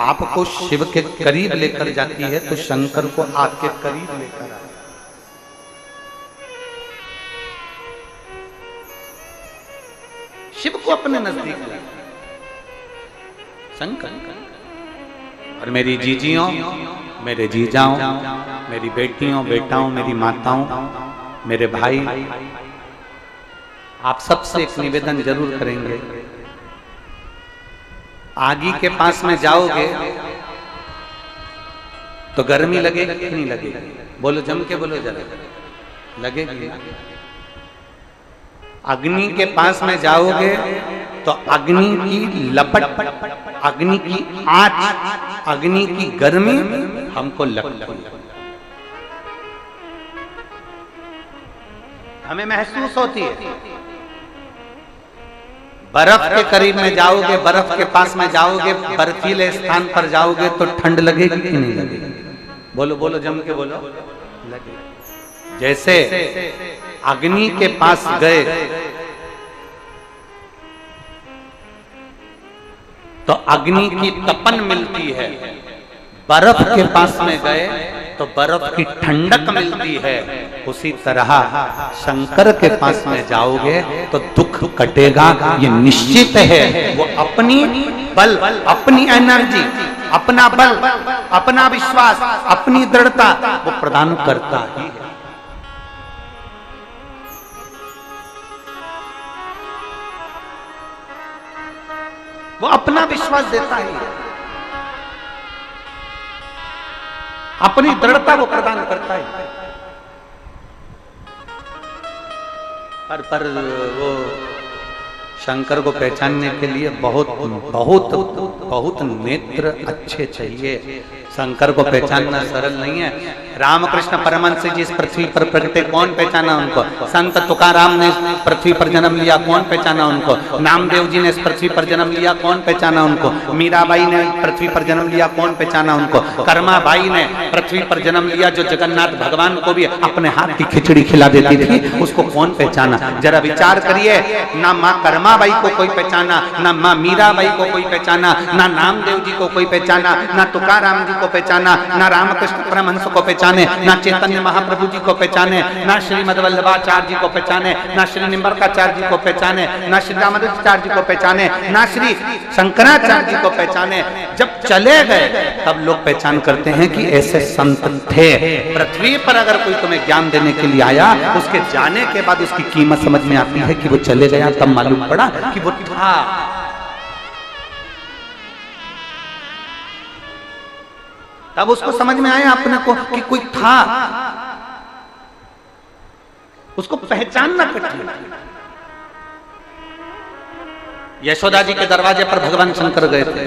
आपको शिव के करीब लेकर जाती है, तो शंकर को आपके करीब लेकर आए। शिव को अपने नजदीक लाए शंकर। और मेरी जीजियों, मेरे जीजाओं, मेरी बेटियों, बेटाओं, मेरी माताओं, मेरे भाई, आप सबसे एक निवेदन जरूर करेंगे। आगी के पास में जाओगे तो गर्मी लगेगी कि नहीं लगेगी? बोलो, जम के बोलो जरा। लगेगी। अग्नि के पास में जाओगे तो अग्नि की लपट, अग्नि की आंच, अग्नि की गर्मी हमको लगती है, हमें महसूस होती है। बर्फ के करीब में जाओगे, बर्फ के पास में जाओगे, बर्फीले स्थान पर जाओगे तो ठंड लगेगी कि नहीं लगेगी? बोलो बोलो, जम के बोलो। लगेगी। जैसे अग्नि के पास गए तो अग्नि की तपन मिलती है, बर्फ के पास में गए तो बर्फ की ठंडक मिलती है। उसी तरह शंकर के पास में जाओगे तो दुख कटेगा, ये निश्चित है। वो अपनी बल, अपनी एनर्जी, अपना बल, अपना विश्वास, अपनी दृढ़ता वो प्रदान करता ही है। वो अपना विश्वास देता ही है, अपनी दृढ़ता वो प्रदान करता है। पर वो शंकर को पहचानने के लिए बहुत बहुत बहुत नेत्र अच्छे चाहिए। शंकर को पहचानना सरल नहीं है। रामकृष्ण परमहंस जी इस पृथ्वी पर प्रकटे, कौन पहचाना उनको? संत तुकाराम ने पृथ्वी पर जन्म लिया, कौन पहचाना उनको? नामदेव जी ने इस पृथ्वी पर जन्म लिया, कौन पहचाना उनको? मीराबाई ने पृथ्वी पर जन्म लिया, कौन पहचाना उनको? कर्माबाई ने पृथ्वी पर जन्म लिया, जो जगन्नाथ भगवान को भी अपने हाथ की खिचड़ी खिला देती थी, उसको कौन पहचाना? जरा विचार करिए। ना माँ कर्माबाई को कोई पहचाना, ना माँ मीराबाई को कोई पहचाना, ना नामदेव जी को कोई पहचाना, ना तुकाराम जी को पहचाना, ना रामकृष्ण परमहंस को पहचाने, ना चैतन्य महाप्रभु जी को पहचाने, ना श्रीमद वल्लभाचार्य जी को पहचाने, ना श्री निम्बरकाचार्य जी को पहचाने, ना श्री रामानुजाचार्य जी को पहचाने, ना श्री शंकराचार्य जी को पहचाने। जब चले गए तब लोग पहचान करते हैं कि ऐसे संत थे। पृथ्वी पर अगर कोई तुम्हें ज्ञान देने के लिए आया, उसके जाने के बाद उसकी कीमत समझ में आती है कि वो चले गया, तब मालूम पड़ा कि वो था। तब उसको समझ में आया अपने को कि कोई था, उसको पहचानना कठिन। यशोदा जी के दरवाजे पर भगवान शंकर गए थे।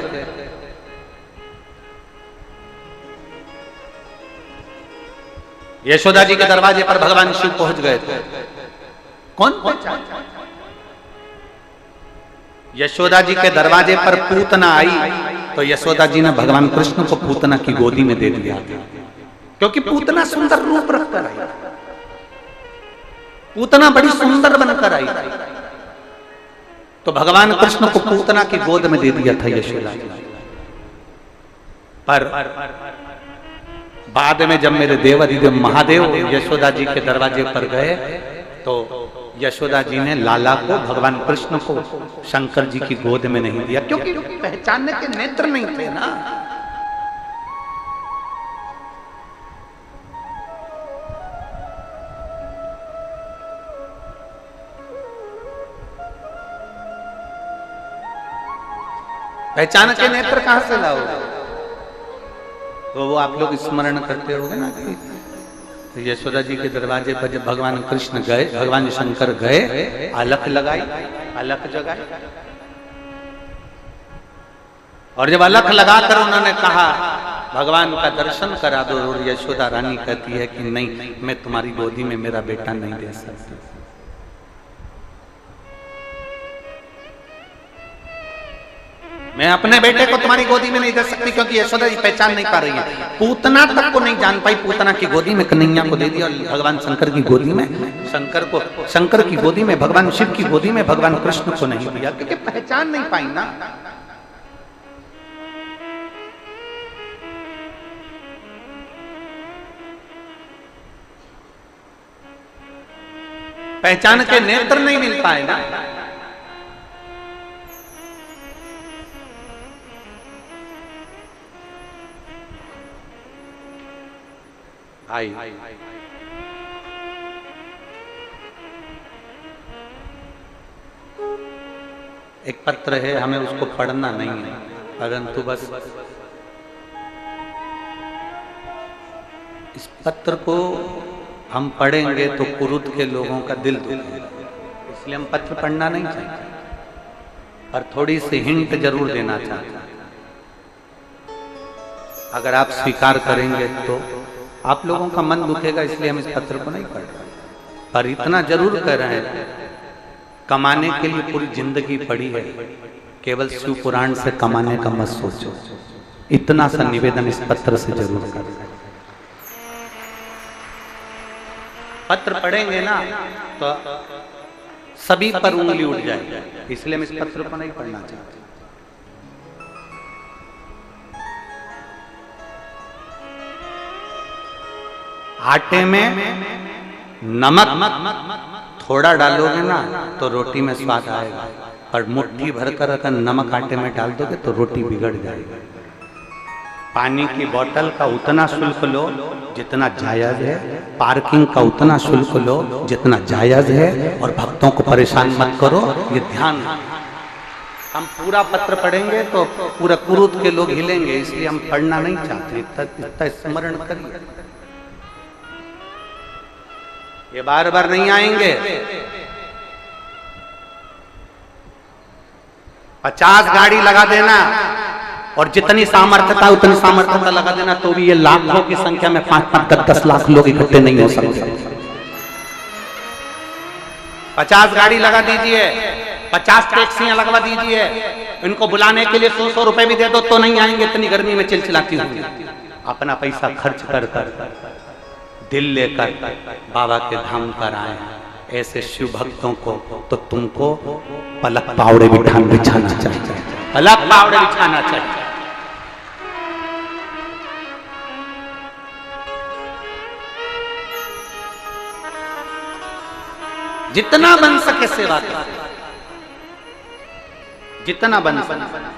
यशोदा जी के दरवाजे पर भगवान शिव पहुंच गए थे। कौन पहचान? यशोदा जी के दरवाजे पर पूतना आई तो यशोदा जी ने भगवान कृष्ण को पूतना की गोदी में दे दिया, क्योंकि पूतना सुंदर रूप रखकर आई, पूतना बड़ी सुंदर बनकर आई, तो भगवान कृष्ण को पूतना की गोद में दे दिया था यशोदा जी। पर बाद में जब मेरे देवाधिदेव महादेव यशोदा जी के दरवाजे पर गए तो यशोदा जी ने लाला को, भगवान कृष्ण को शंकर जी की गोद में नहीं दिया, क्योंकि पहचानने के नेत्र नहीं थे ना। पहचान के नेत्र कहां से लाओ? तो वो आप लोग स्मरण करते होंगे ना कि यशोदा जी के दरवाजे पर जब भगवान कृष्ण गए, भगवान शंकर गए, अलख लगाई, अलख जगाई, और जब अलख लगाकर उन्होंने कहा भगवान का दर्शन करा दो, और यशोदा रानी कहती है कि नहीं, मैं तुम्हारी गोदी में मेरा बेटा नहीं दे सकती। मैं अपने बेटे को तुम्हारी गोदी में नहीं दे सकती, क्योंकि यशोदा जी पहचान नहीं पा रही है। पूतना तक को नहीं जान पाई, पूतना की गोदी में कन्हैया को दे दिया, और भगवान शंकर की गोदी में शंकर की गोदी में, भगवान शिव की गोदी में भगवान कृष्ण को नहीं दिया, क्योंकि पहचान नहीं पाई ना। पहचान के नेत्र नहीं मिल पाए ना। आई एक पत्र है, हमें उसको पढ़ना नहीं है, परंतु बस इस पत्र को हम पढ़ेंगे तो कुरुद के लोगों का दिल दुखेगा, इसलिए हम पत्र पढ़ना नहीं चाहते, पर थोड़ी सी हिंट जरूर देना चाहते हैं। अगर आप स्वीकार करेंगे तो आप लोगों का मन दुखेगा, इसलिए हम इस पत्र को नहीं पढ़ रहे, पर इतना जरूर कह रहे हैं, कमाने के लिए पूरी जिंदगी पड़ी है, केवल शिव पुराण से कमाने का मत सोचो। इतना सा निवेदन इस पत्र से जरूर करें। पत्र पढ़ेंगे ना तो सभी पर उंगली उठ जाएगी, इसलिए हम इस पत्र को नहीं पढ़ना चाहते। आटे में नमक थोड़ा डालोगे ना तो रोटी में स्वाद आएगा, पर मुट्ठी भरकर अगर नमक आटे में डाल दोगे तो रोटी बिगड़ जाएगी। पानी की बोतल का उतना शुल्क लो जितना जायज है, पार्किंग का उतना शुल्क लो जितना जायज है, और भक्तों को परेशान मत करो, ये ध्यान। हम पूरा पत्र पढ़ेंगे तो पूरा कुरुद के लोग हिलेंगे, इसलिए हम पढ़ना नहीं चाहते। इतना स्मरण करिए, ये बार बार नहीं आएंगे। 50 गाड़ी लगा देना और जितनी सामर्थ्यता उतनी सामर्थ्यता लगा देना, तो भी ये लाखों की संख्या में 5-5, 10-10 लाख लोग इकट्ठे नहीं हो सकते। 50 गाड़ी लगा दीजिए, 50 टैक्सियां लगवा दीजिए, इनको बुलाने के लिए 100-100 रुपए भी दे दो तो नहीं आएंगे, इतनी गर्मी में चिलचिलाती होंगी। अपना पैसा खर्च कर दिल लेकर बाबा के धाम पर आए ऐसे शिव भक्तों को तो तुमको पलक पावड़े बिछाना चाहिए, पलक पावड़े बिछाना चाहिए। जितना बन सके सेवा करो, जितना बन सके।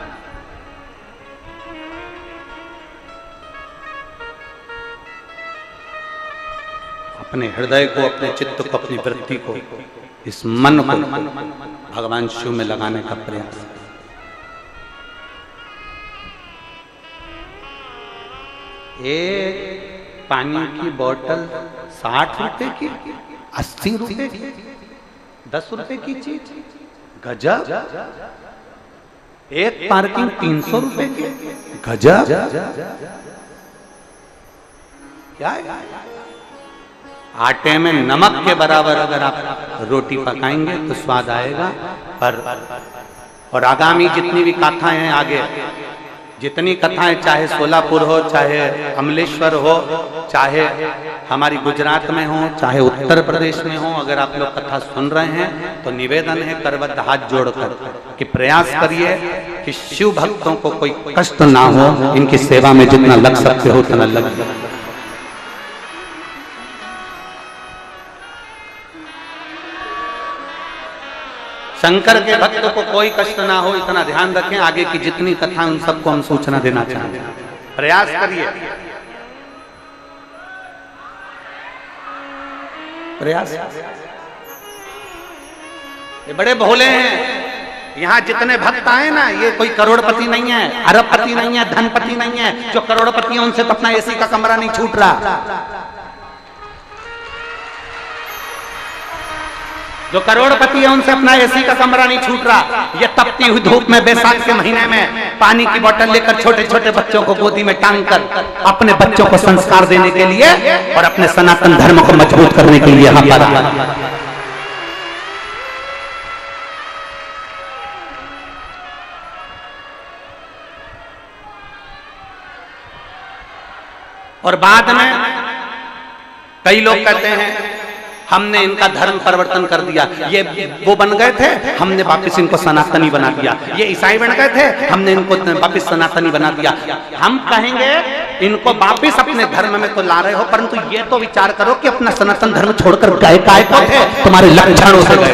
अपने हृदय को, अपने चित्त को, अपनी वृत्ति को, इस मन को भगवान शिव में लगाने का प्रयास। एक पानी की बोतल 60 रुपए की, 80 रुपए की, 10 रुपए की चीज, गजब। एक पार्किंग 300 रुपए की, गजब। क्या है? आटे में नमक के बराबर अगर आप रोटी पकाएंगे तो स्वाद आएगा। पर और आगामी जितनी भी कथाएं हैं, आगे जितनी कथाएं, चाहे सोलापुर हो, चाहे अमलेश्वर हो, चाहे हमारी गुजरात में हो, चाहे उत्तर प्रदेश में हो, अगर आप लोग कथा सुन रहे हैं तो निवेदन है करबद्ध हाथ जोड़कर कि प्रयास करिए कि शिव भक्तों को कोई कष्ट ना हो, इनकी सेवा में जितना लग सकते हो उतना लग। शंकर के भक्तों को कोई कष्ट ना हो, इतना ध्यान रखें। आगे की जितनी कथा उन सबको हम सूचना देना चाहते हैं, प्रयास करिए, प्रयास। ये बड़े भोले हैं। यहाँ जितने भक्त आए ना, ये कोई करोड़पति नहीं है, अरबपति नहीं है, धनपति नहीं है। जो करोड़पति है उनसे तो अपना एसी का कमरा नहीं छूट रहा। जो करोड़पति है उनसे अपना एसी का कमरा नहीं छूट रहा। ये तपती हुई धूप में बैसाख के महीने में पानी की बोतल लेकर छोटे छोटे बच्चों को गोदी में टांग कर अपने बच्चों को संस्कार देने के लिए और अपने सनातन धर्म को मजबूत करने के लिए यहाँ पर। और बाद में कई लोग कहते हैं हमने इनका धर्म परिवर्तन कर दिया, ये वो बन गए थे, हमने वापस इनको सनातनी बना दिया। ये ईसाई बन गए थे, हमने इनको वापस सनातनी बना दिया। हम कहेंगे इनको वापस अपने धर्म में तो ला रहे हो, परंतु ये तो विचार करो कि अपना सनातन धर्म छोड़कर गए काय को थे, तुम्हारे लक्षणों से गए।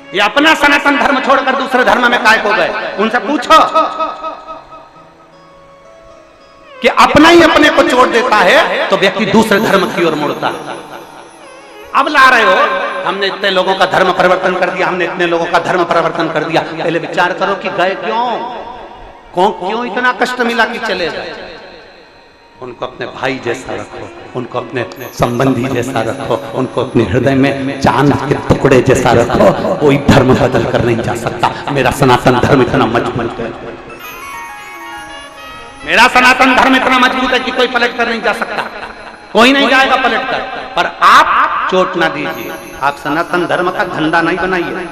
ये अपना सनातन धर्म छोड़कर दूसरे धर्म में काय को गए? उनसे पूछो कि अपना ही अपने को छोड़ देता है तो व्यक्ति दूसरे धर्म की ओर मुड़ता है। अब ला रहे हो, हमने इतने लोगों का धर्म परिवर्तन कर दिया, हमने इतने लोगों का धर्म परिवर्तन कर दिया। पहले विचार करो कि गए क्यों इतना कष्ट मिला कि चले गए। उनको अपने भाई जैसा रखो, उनको अपने संबंधी जैसा रखो, उनको अपने हृदय में चांद के टुकड़े जैसा रखो। कोई धर्म बदल कर नहीं जा सकता। मेरा सनातन धर्म इतना मजबूत है, मेरा सनातन धर्म इतना मजबूत है कि कोई पलट कर नहीं जा सकता, कोई नहीं जाएगा पलट कर। पर आप चोट ना दीजिए, आप सनातन धर्म का धंधा नहीं बनाइए,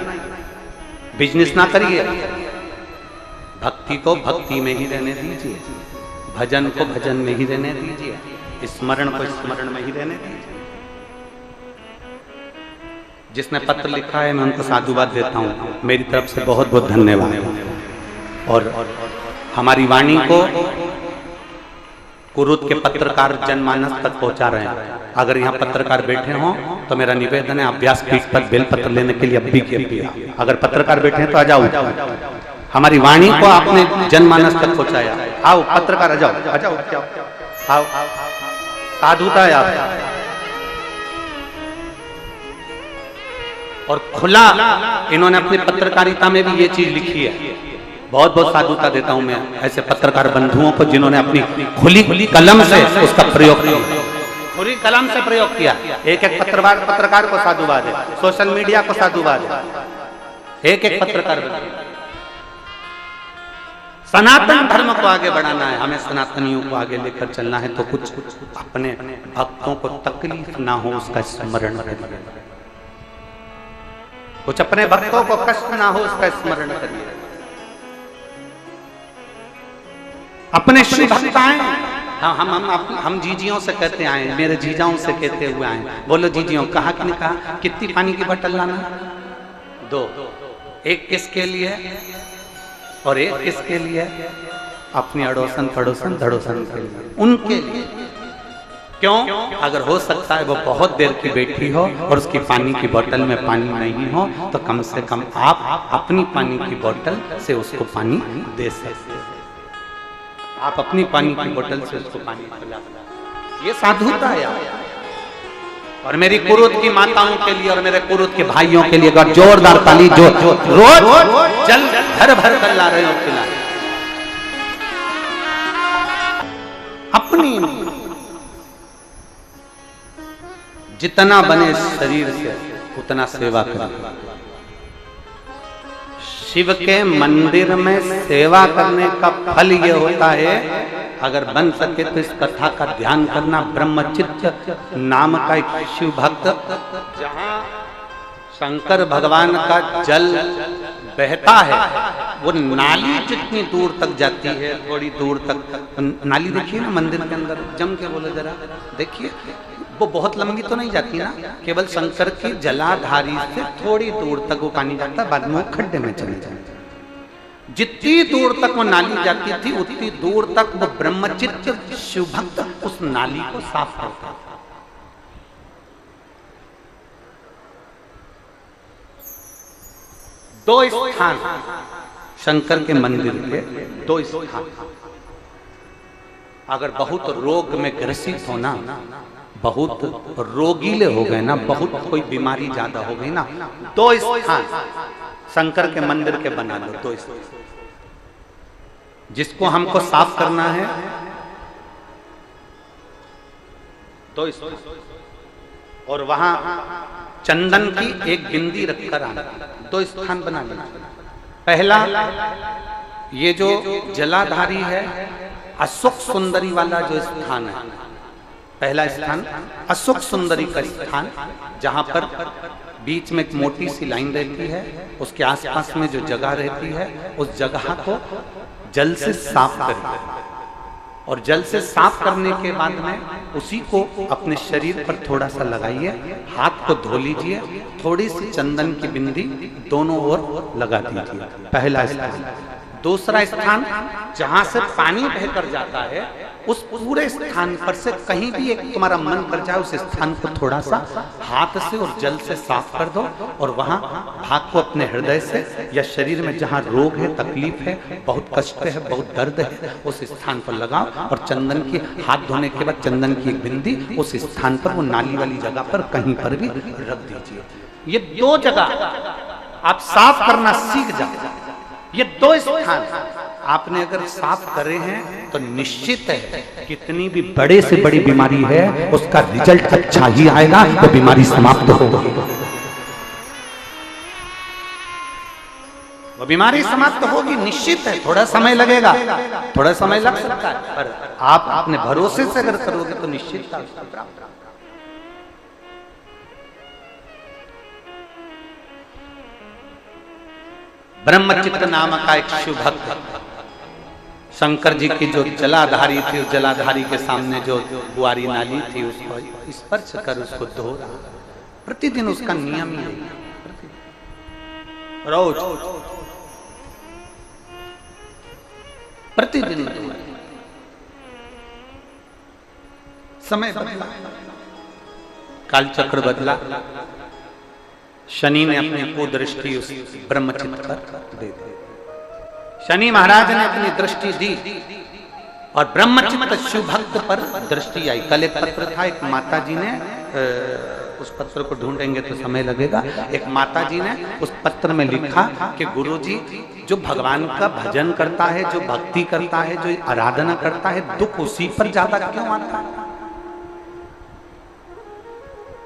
बिजनेस ना करिए। भक्ति को भक्ति में ही रहने दीजिए, भजन को भजन में ही रहने दीजिए, स्मरण को स्मरण में ही रहने दीजिए। जिसने पत्र लिखा है मैं उनको साधुवाद देता हूँ, मेरी तरफ से बहुत बहुत धन्यवाद। और हमारी वाणी को कुरुद के पत्रकार जनमानस तक पहुंचा रहे हैं। अगर यहाँ पत्रकार बैठे हों तो मेरा निवेदन है, आप व्यासपीठ पर बेलपत्र लेने के लिए अब भी अगर पत्रकार बैठे हैं तो आ जाओ। हमारी वाणी को आपने जनमानस तक पहुंचाया, आओ पत्रकार आ जाओ, आ जाओ, आओ, साधुता है आप। और खुला इन्होंने अपनी पत्रकारिता में भी ये चीज लिखी है। बहुत बहुत साधुता देता हूं मैं ऐसे पत्रकार बंधुओं को जिन्होंने अपनी खुली कलम से उसका प्रयोग किया, खुली कलम से प्रयोग किया। एक एक पत्रकार को साधुवाद है, सोशल मीडिया को साधुवाद है, एक एक पत्रकार। सनातन धर्म को आगे बढ़ाना है, हमें सनातनियों को आगे लेकर चलना है, तो कुछ अपने भक्तों को तकलीफ ना हो उसका स्मरण करिए, कुछ अपने भक्तों को कष्ट ना हो उसका स्मरण करिए। अपने श्री भक्त आए, हम जीजियों से कहते आए, मेरे जीजाओं से कहते हुए आए। बोलो जीजियों, कहा कि नहीं कहा? कितनी पानी की बोतल लाना? 2, एक किसके लिए और एक किसके लिए? अपनी अड़ोसन पड़ोसन धड़ोसन के लिए, उनके लिए। क्यों? अगर हो सकता है वो बहुत देर की बैठी हो और उसकी पानी की बोतल में पानी नहीं हो, तो कम से कम आप अपनी पानी की बोतल से उसको पानी दे सकते हैं। आप अपनी पानी की बोतल से उसको पानी पिला, ये साधुता है। और मेरी कुरुद की माताओं के लिए और मेरे कुरुद के भाइयों के लिए अगर जोरदार ताली, जो रोज जल भर भर कर ला रहे हो पिला। अपनी जितना बने शरीर से उतना सेवा करें। शिव के मंदिर में सेवा करने का फल ये होता है, अगर बन सके तो इस कथा का ध्यान करना। ब्रह्मचित्त नाम का एक शिव भक्त, जहाँ शंकर भगवान का जल बहता है, वो नाली जितनी दूर तक जाती है, थोड़ी दूर तक नाली देखिए ना मंदिर के अंदर, जम के बोलो जरा, देखिए वो बहुत लंबी तो नहीं जाती ना, केवल शंकर की जलाधारी से थोड़ी दूर तक वो पानी जाता है, बाद में वो खड्डे में चले जाते। जितनी दूर तक वो नाली जाती थी उतनी दूर तक वो ब्रह्मचित्त शिवभक्त उस नाली को साफ करता था। दो स्थान शंकर के मंदिर के, दो स्थान। अगर बहुत रोग में ग्रसित हो ना, बहुत रोगीले हो गए ना, बहुत कोई बीमारी ज्यादा हो गई ना, दो स्थान शंकर के मंदिर के बना लो। दो स्थान जिसको हमको साफ करना है, दो स्थान, और वहां चंदन की एक बिंदी रखकर आना। दो स्थान बना लेना। पहला ये जो जलाधारी है, अशोक सुंदरी वाला जो स्थान है, पहला स्थान अशोक सुंदरी का स्थान, जहां पर बीच में एक मोटी सी लाइन रहती है, उसके आसपास में जो जगह रहती है उस जगह को जल से साफ करें, और जल से साफ करने के बाद में उसी को अपने शरीर पर थोड़ा सा लगाइए, हाथ को धो लीजिए, थोड़ी सी चंदन की बिंदी दोनों ओर लगा दीजिए। पहला स्थान। दूसरा स्थान जहां से पानी बहकर जाता है, उस पूरे स्थान पर से कहीं भी एक तुम्हारा मन कर जाए, उस स्थान को थोड़ा सा हाथ से और जल से साफ कर दो, और वहां हाथ को अपने हृदय से या शरीर में जहां रोग है, तकलीफ है, बहुत कष्ट है, बहुत दर्द है, उस स्थान पर लगाओ, और चंदन की हाथ धोने के बाद चंदन की एक बिंदी उस स्थान पर, वो नाली वाली जगह पर कहीं पर भी रख दीजिए। ये दो जगह आप साफ करना सीख जाओ। ये दो स्थान आपने अगर साफ करे हैं तो निश्चित है कितनी भी बड़े से बड़ी बीमारी है उसका रिजल्ट अच्छा ही आएगा, तो बीमारी समाप्त होगी। वो बीमारी समाप्त होगी, निश्चित है। थोड़ा समय लगेगा, थोड़ा समय लग सकता है, पर आप अपने भरोसे से अगर करोगे तो निश्चित प्राप्त। ब्रह्मचित्त नामक का एक शिव भक्त शंकर जी की जो जलाधारी थी, उस जलाधारी के सामने जो गुआरी नाली थी उसको स्पर्श कर उसको धो रहा। प्रतिदिन उसका नियम ही है, रोज प्रतिदिन। समय बदला, कालचक्र बदला, शनि ने अपनी कुदृष्टि उस ब्रह्मचित्त पर दे दी। शनि महाराज ने अपनी दृष्टि दी और ब्रह्मचित्त शिव भक्त पर दृष्टि आई। कल एक पत्र था, एक माता जी ने, उस पत्र को ढूंढेंगे तो समय लगेगा, एक माता जी ने उस पत्र में लिखा कि गुरुजी, जो भगवान का भजन करता है, जो भक्ति करता है, जो आराधना करता है, दुख उसी पर ज्यादा क्यों आता है?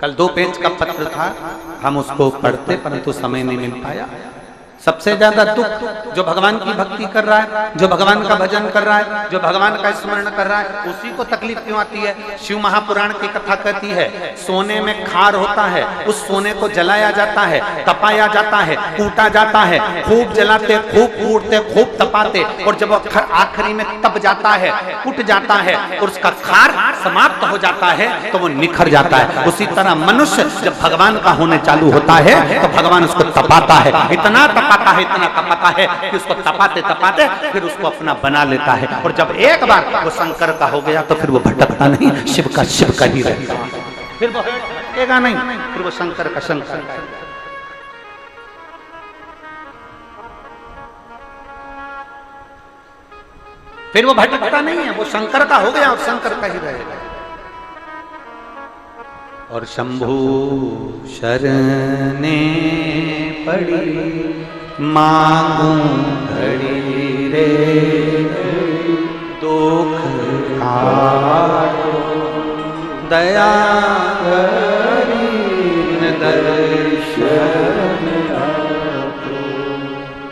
कल 2 पेज का पत्र था, हम उसको पढ़ते परंतु समय नहीं मिल पाया। सबसे ज्यादा दुख जो भगवान की भक्ति कर रहा है, जो भगवान का भजन कर रहा है, जो भगवान का स्मरण कर रहा है, उसी को तकलीफ क्यों आती है? शिव महापुराण की कथा कहती है, सोने में खार होता है, उस सोने को जलाया जाता है, तपाया जाता है, कूटा जाता है, खूब जलाते, खूब कूटते, खूब तपाते, और जब आखिरी में तप जाता है, कुट जाता है और उसका खार समाप्त हो जाता है तो वो निखर जाता है। उसी तरह मनुष्य जब भगवान का होने चालू होता है तो भगवान उसको तपाता है, इतना तपाता है, इतना तपाता है कि उसको तपाते तपाते फिर उसको अपना बना लेता है। और जब एक बार वो शंकर का हो गया तो फिर वो भटकता नहीं, शिव का ही रहेगा, फिर वो भटकेगा नहीं, फिर वो शंकर का शंकर। फिर वो भटकता नहीं है, वो शंकर का हो गया और शंकर का ही रहेगा। और शंभु शरणे पड़ी मांगू घड़ी रे, दुख काटो दया करी दर्शन।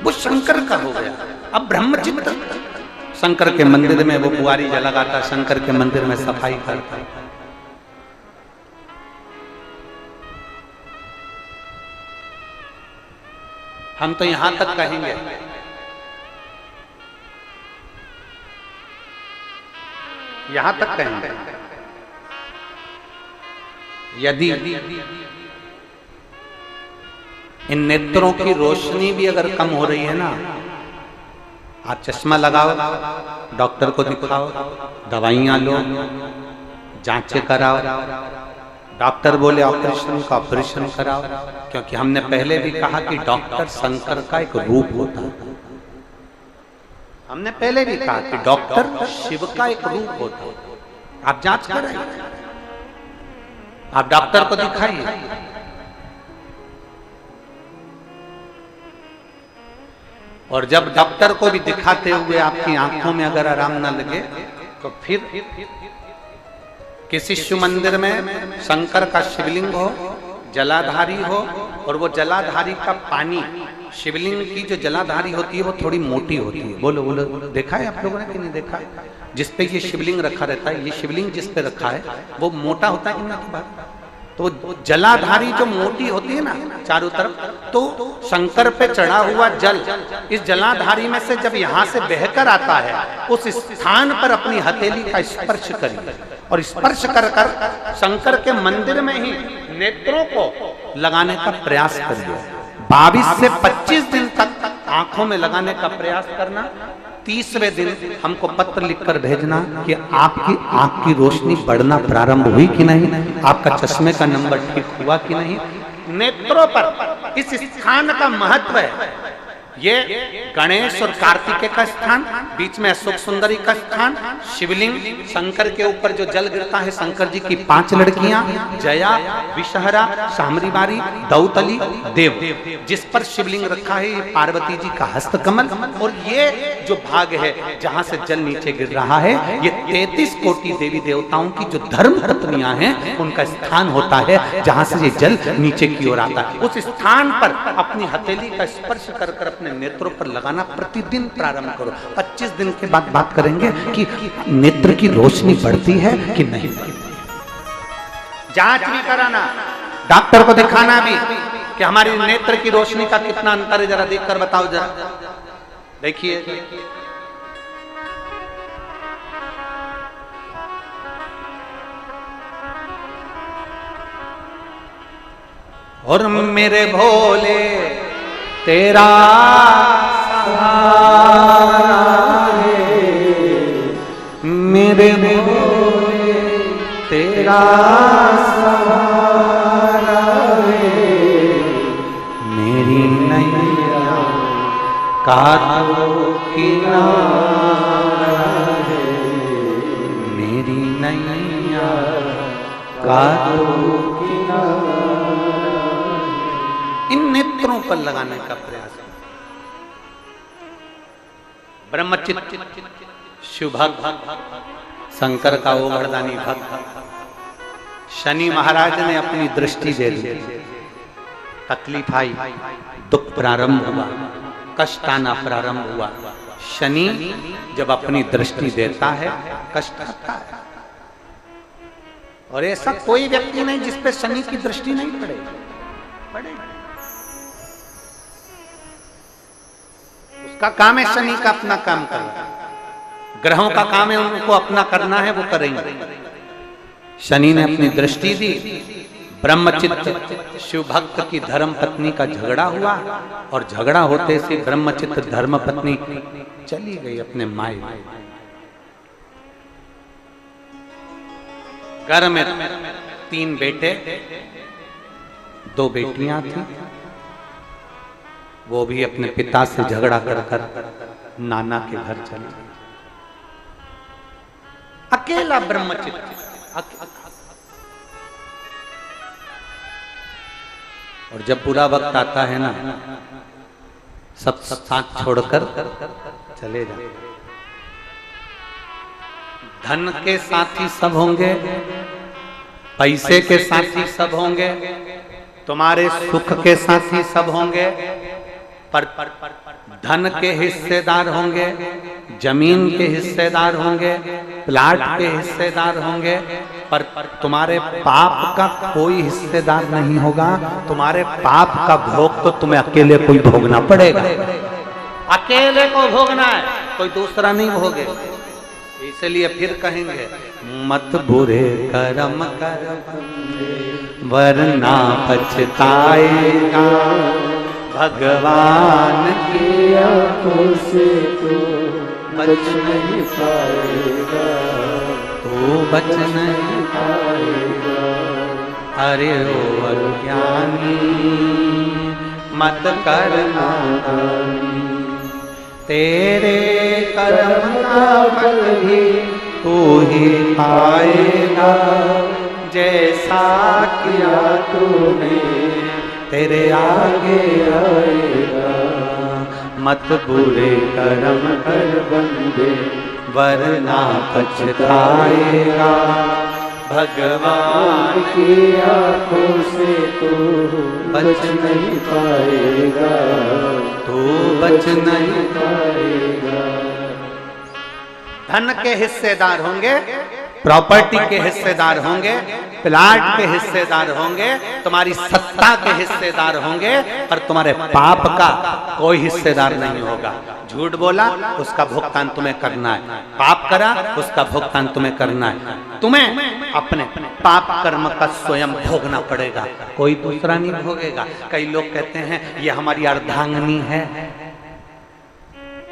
वो शंकर का हो गया। अब ब्रह्मचित्त शंकर के मंदिर में वो बुआरी जलाता, शंकर के मंदिर में सफाई करता। हम तो यहां तक कहेंगे, यहां तक कहेंगे यदि इन नेत्रों की रोशनी भी अगर कम हो रही है ना, आप चश्मा लगाओ, डॉक्टर को दिखाओ, दवाइयां लो, जांचें कराओ, डॉक्टर बोले ऑपरेशन का ऑपरेशन कराओ, क्योंकि हमने पहले भी कहा कि डॉक्टर शंकर का एक रूप होता है। हमने पहले भी कहा कि डॉक्टर शिव का एक रूप होता है। आप जांच कराइए, आप डॉक्टर को दिखाइए। और जब डॉक्टर को भी दिखाते हुए आपकी आंखों में अगर आराम न लगे तो फिर किसी शिव मंदिर में शंकर का शिवलिंग हो, जलाधारी हो, और वो जलाधारी का पानी, शिवलिंग की जो जलाधारी होती है वो थोड़ी मोटी होती है। बोलो बोलो, देखा है आप लोगों ने कि नहीं देखा? जिस पे ये शिवलिंग रखा रहता है, ये शिवलिंग जिस पे रखा है वो मोटा होता है कि नहीं? तो जलाधारी जो मोटी होती है ना चारों तरफ, तो शंकर पे चढ़ा हुआ जल इस जलाधारी में से जब यहाँ से बहकर आता है, उस स्थान पर अपनी हथेली का स्पर्श करिए और स्पर्श कर कर शंकर के मंदिर में ही नेत्रों को लगाने का प्रयास करिए। 22 से 25 दिन तक आंखों में लगाने का प्रयास करना। 30वें दिन हमको पत्र लिखकर भेजना कि आपकी आंख की रोशनी बढ़ना प्रारंभ हुई कि नहीं, आपका चश्मे का नंबर ठीक हुआ कि नहीं। नेत्रों पर इस स्थान का महत्व है। ये गणेश और कार्तिकेय का स्थान, बीच में अशोक सुंदरी का स्थान, शिवलिंग, शंकर के ऊपर जो जल गिरता है, शंकर जी की 5 लड़कियां, जया, विषहरा, सामरीबारी, दौतली, देव, जिस पर शिवलिंग रखा है, ये पार्वती जी का हस्तकमल। और ये जो भाग है जहां से जल नीचे गिर रहा है, ये 33 कोटि देवी देवताओं की जो धर्म पत्नियां हैं उनका स्थान होता है, जहां से ये जल नीचे की ओर आता है। उस स्थान पर अपनी हथेली का स्पर्श कर कर अपने नेत्रों पर लगाना प्रतिदिन प्रारंभ करो। 25 दिन के बाद बात करेंगे कि नेत्र की रोशनी बढ़ती है कि नहीं। जांच भी कराना, डॉक्टर को दिखाना भी कि हमारी नेत्र की रोशनी का कितना अंतर है, जरा देखकर बताओ। जरा देखिए, और मेरे भोले तेरा सहारा है, मेरे भोले तेरा सहारा है, मेरी नैया का तो किनारा है, मेरी नैया का तो किनारा। इन नेत्रों पर लगाने का प्रयास। ब्रह्मचित्त शिव भक्त, शंकर का ओघड़दानी भक्त, शनि महाराज ने अपनी दृष्टि दे दी, तकलीफ आई, दुख प्रारंभ हुआ, कष्ट आना प्रारंभ हुआ। शनि जब अपनी दृष्टि देता है, कष्ट आता है। और ऐसा कोई व्यक्ति नहीं जिसपे शनि की दृष्टि नहीं पड़ेगी। उसका काम है शनि का अपना काम करना, ग्रहों का काम है उनको अपना करना है, वो करेंगे। शनि ने अपनी दृष्टि दी, ब्रह्मचित्त शिव भक्त की धर्म पत्नी का झगड़ा हुआ, और झगड़ा होते से ब्रह्मचित्त धर्म पत्नी चली गई अपने माय। घर में 3 बेटे, 2 बेटियां थी। वो भी अपने पिता से झगड़ा कर कर नाना के घर चले। अकेला ब्रह्मचित्त। और जब बुरा वक्त आता है ना, सब साथ छोड़कर चले जाते। धन के साथी सब होंगे, पैसे के साथी सब होंगे, तुम्हारे सुख के साथी सब होंगे, पर धन के हिस्सेदार होंगे, जमीन के हिस्सेदार होंगे, प्लाट के हिस्सेदार होंगे, पर तुम्हारे पाप का कोई हिस्सेदार नहीं होगा। तुम्हारे पाप का भोग तो तुम्हें अकेले को ही भोगना पड़ेगा। अकेले को भोगना है, कोई दूसरा नहीं भोगे। इसलिए फिर कहेंगे, मत बुरे कर्म कर वरना पछताएगा। भगवान की आंखों से तो बच नहीं पाएगा, तो बच नहीं पाएगा। अरे ओ अज्ञानी मत करना दानी, तेरे कर्म का फल भी तू ही पाएगा। जैसा किया तूने तेरे आगे आएगा। मत बुरे कर्म कर बंदे, वरना पछताएगा। भगवान की आंखों से तू बच नहीं पाएगा, तू बच नहीं पाएगा। धन के हिस्सेदार होंगे, प्रॉपर्टी के हिस्सेदार होंगे, प्लाट के हिस्सेदार होंगे, तुम्हारी सत्ता के हिस्सेदार होंगे, पर तुम्हारे पाप का कोई हिस्सेदार नहीं होगा। झूठ बोला उसका भुगतान तुम्हें करना है, पाप करा उसका भुगतान तुम्हें करना है। तुम्हें अपने पाप कर्म का स्वयं भोगना पड़ेगा, कोई दूसरा नहीं भोगेगा। कई लोग कहते हैं ये हमारी अर्धांगिनी है,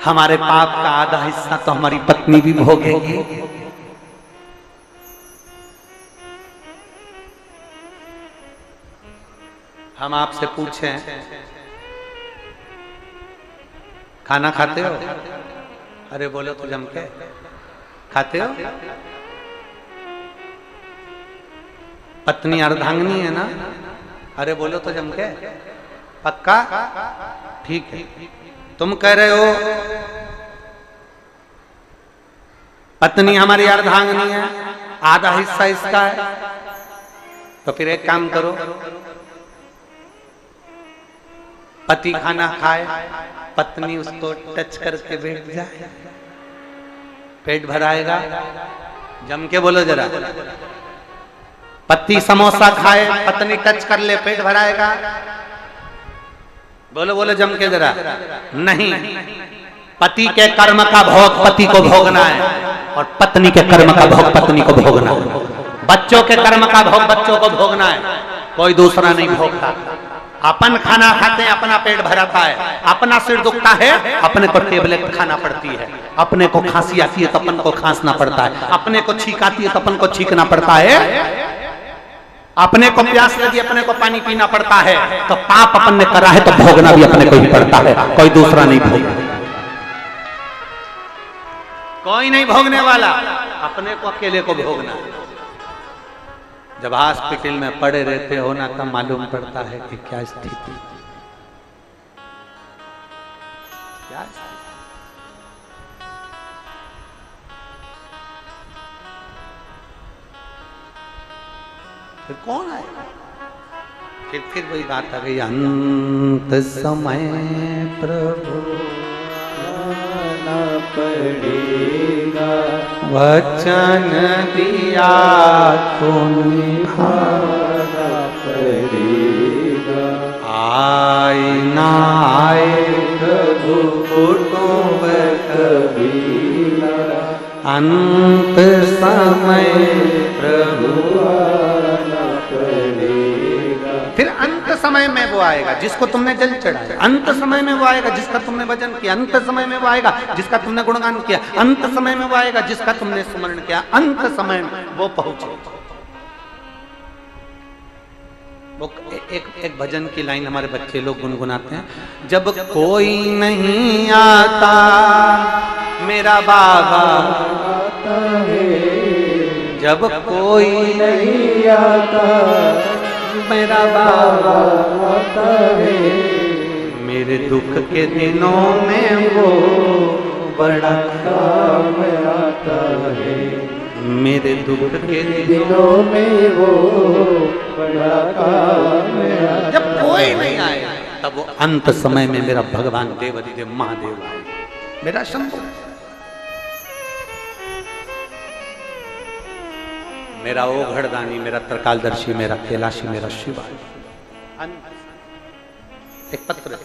हमारे पाप का आधा हिस्सा तो हमारी पत्नी भी भोगेगी। हम आपसे पूछें, खाना खाते हो? अरे बोलो तो जम के खाते हो? पत्नी अर्धांगिनी है ना? अरे बोलो तो जम के, पक्का? ठीक है। तुम कह रहे हो पत्नी हमारी अर्धांगिनी है, आधा हिस्सा इसका है, तो फिर एक काम करो, पति खाना खाए, पत्नी उसको टच करके बैठ जाए, पेट भराएगा। जम के बोलो जरा। पति समोसा खाए, पत्नी टच कर ले, पेट भराएगा? बोलो बोलो जम के जरा। नहीं, पति के कर्म का भोग पति को भोगना है और पत्नी के कर्म का भोग पत्नी को भोगना है। बच्चों के कर्म का भोग बच्चों को भोगना है, कोई दूसरा नहीं भोगता। अपन खाना खाते हैं, अपना पेट भराता है, अपना सिर दुखता है, अपने को टेबलेट खाना पड़ती है, अपने को खांसी आती है तो अपन को खांसना पड़ता है, अपने को छींक आती है तो अपन को छींकना पड़ता है, अपने को प्यास लगी अपने को पानी पीना पड़ता है। तो पाप अपन ने करा है तो भोगना भी अपने को ही पड़ता है, कोई दूसरा नहीं भोगना। कोई नहीं भोगने वाला, अपने को अकेले को भोगना। जब हॉस्पिटल में पड़े रहते हो ना, तब मालूम पड़ता है कि क्या स्थिति, क्या स्थिति। फिर कौन आएगा? फिर वही बात आ गई, अंत समय प्रभु आना पड़ेगा, वचन दिया तो निभाना पड़ेगा। आए ना आए प्रभु कुटुंब कबीला, अंत समय प्रभु आना पड़ेगा। फिर अंत समय में वो आएगा जिसको तुमने जल चढ़ाया, अंत समय में वो आएगा जिसका तुमने भजन किया, अंत समय में वो आएगा जिसका तुमने गुणगान किया, अंत समय में वो आएगा जिसका तुमने स्मरण किया, अंत समय में वो पहुंचेगा। वो एक भजन की लाइन हमारे बच्चे लोग गुनगुनाते हैं, जब कोई नहीं आता मेरा बाबा आता है, जब कोई नहीं आता मेरा बाबा आता है, मेरे दुख के दिनों में वो बड़ा काम आता है, मेरे दुख के दिनों में वो बड़ा काम आता है। जब कोई नहीं आए तब वो अंत समय में मेरा भगवान देवाधिदेव महादेव आए, मेरा शंभु, मेरा ओघड़दानी, मेरा त्रिकालदर्शी, मेरा कैलाशी, मेरा शिव। एक पत्र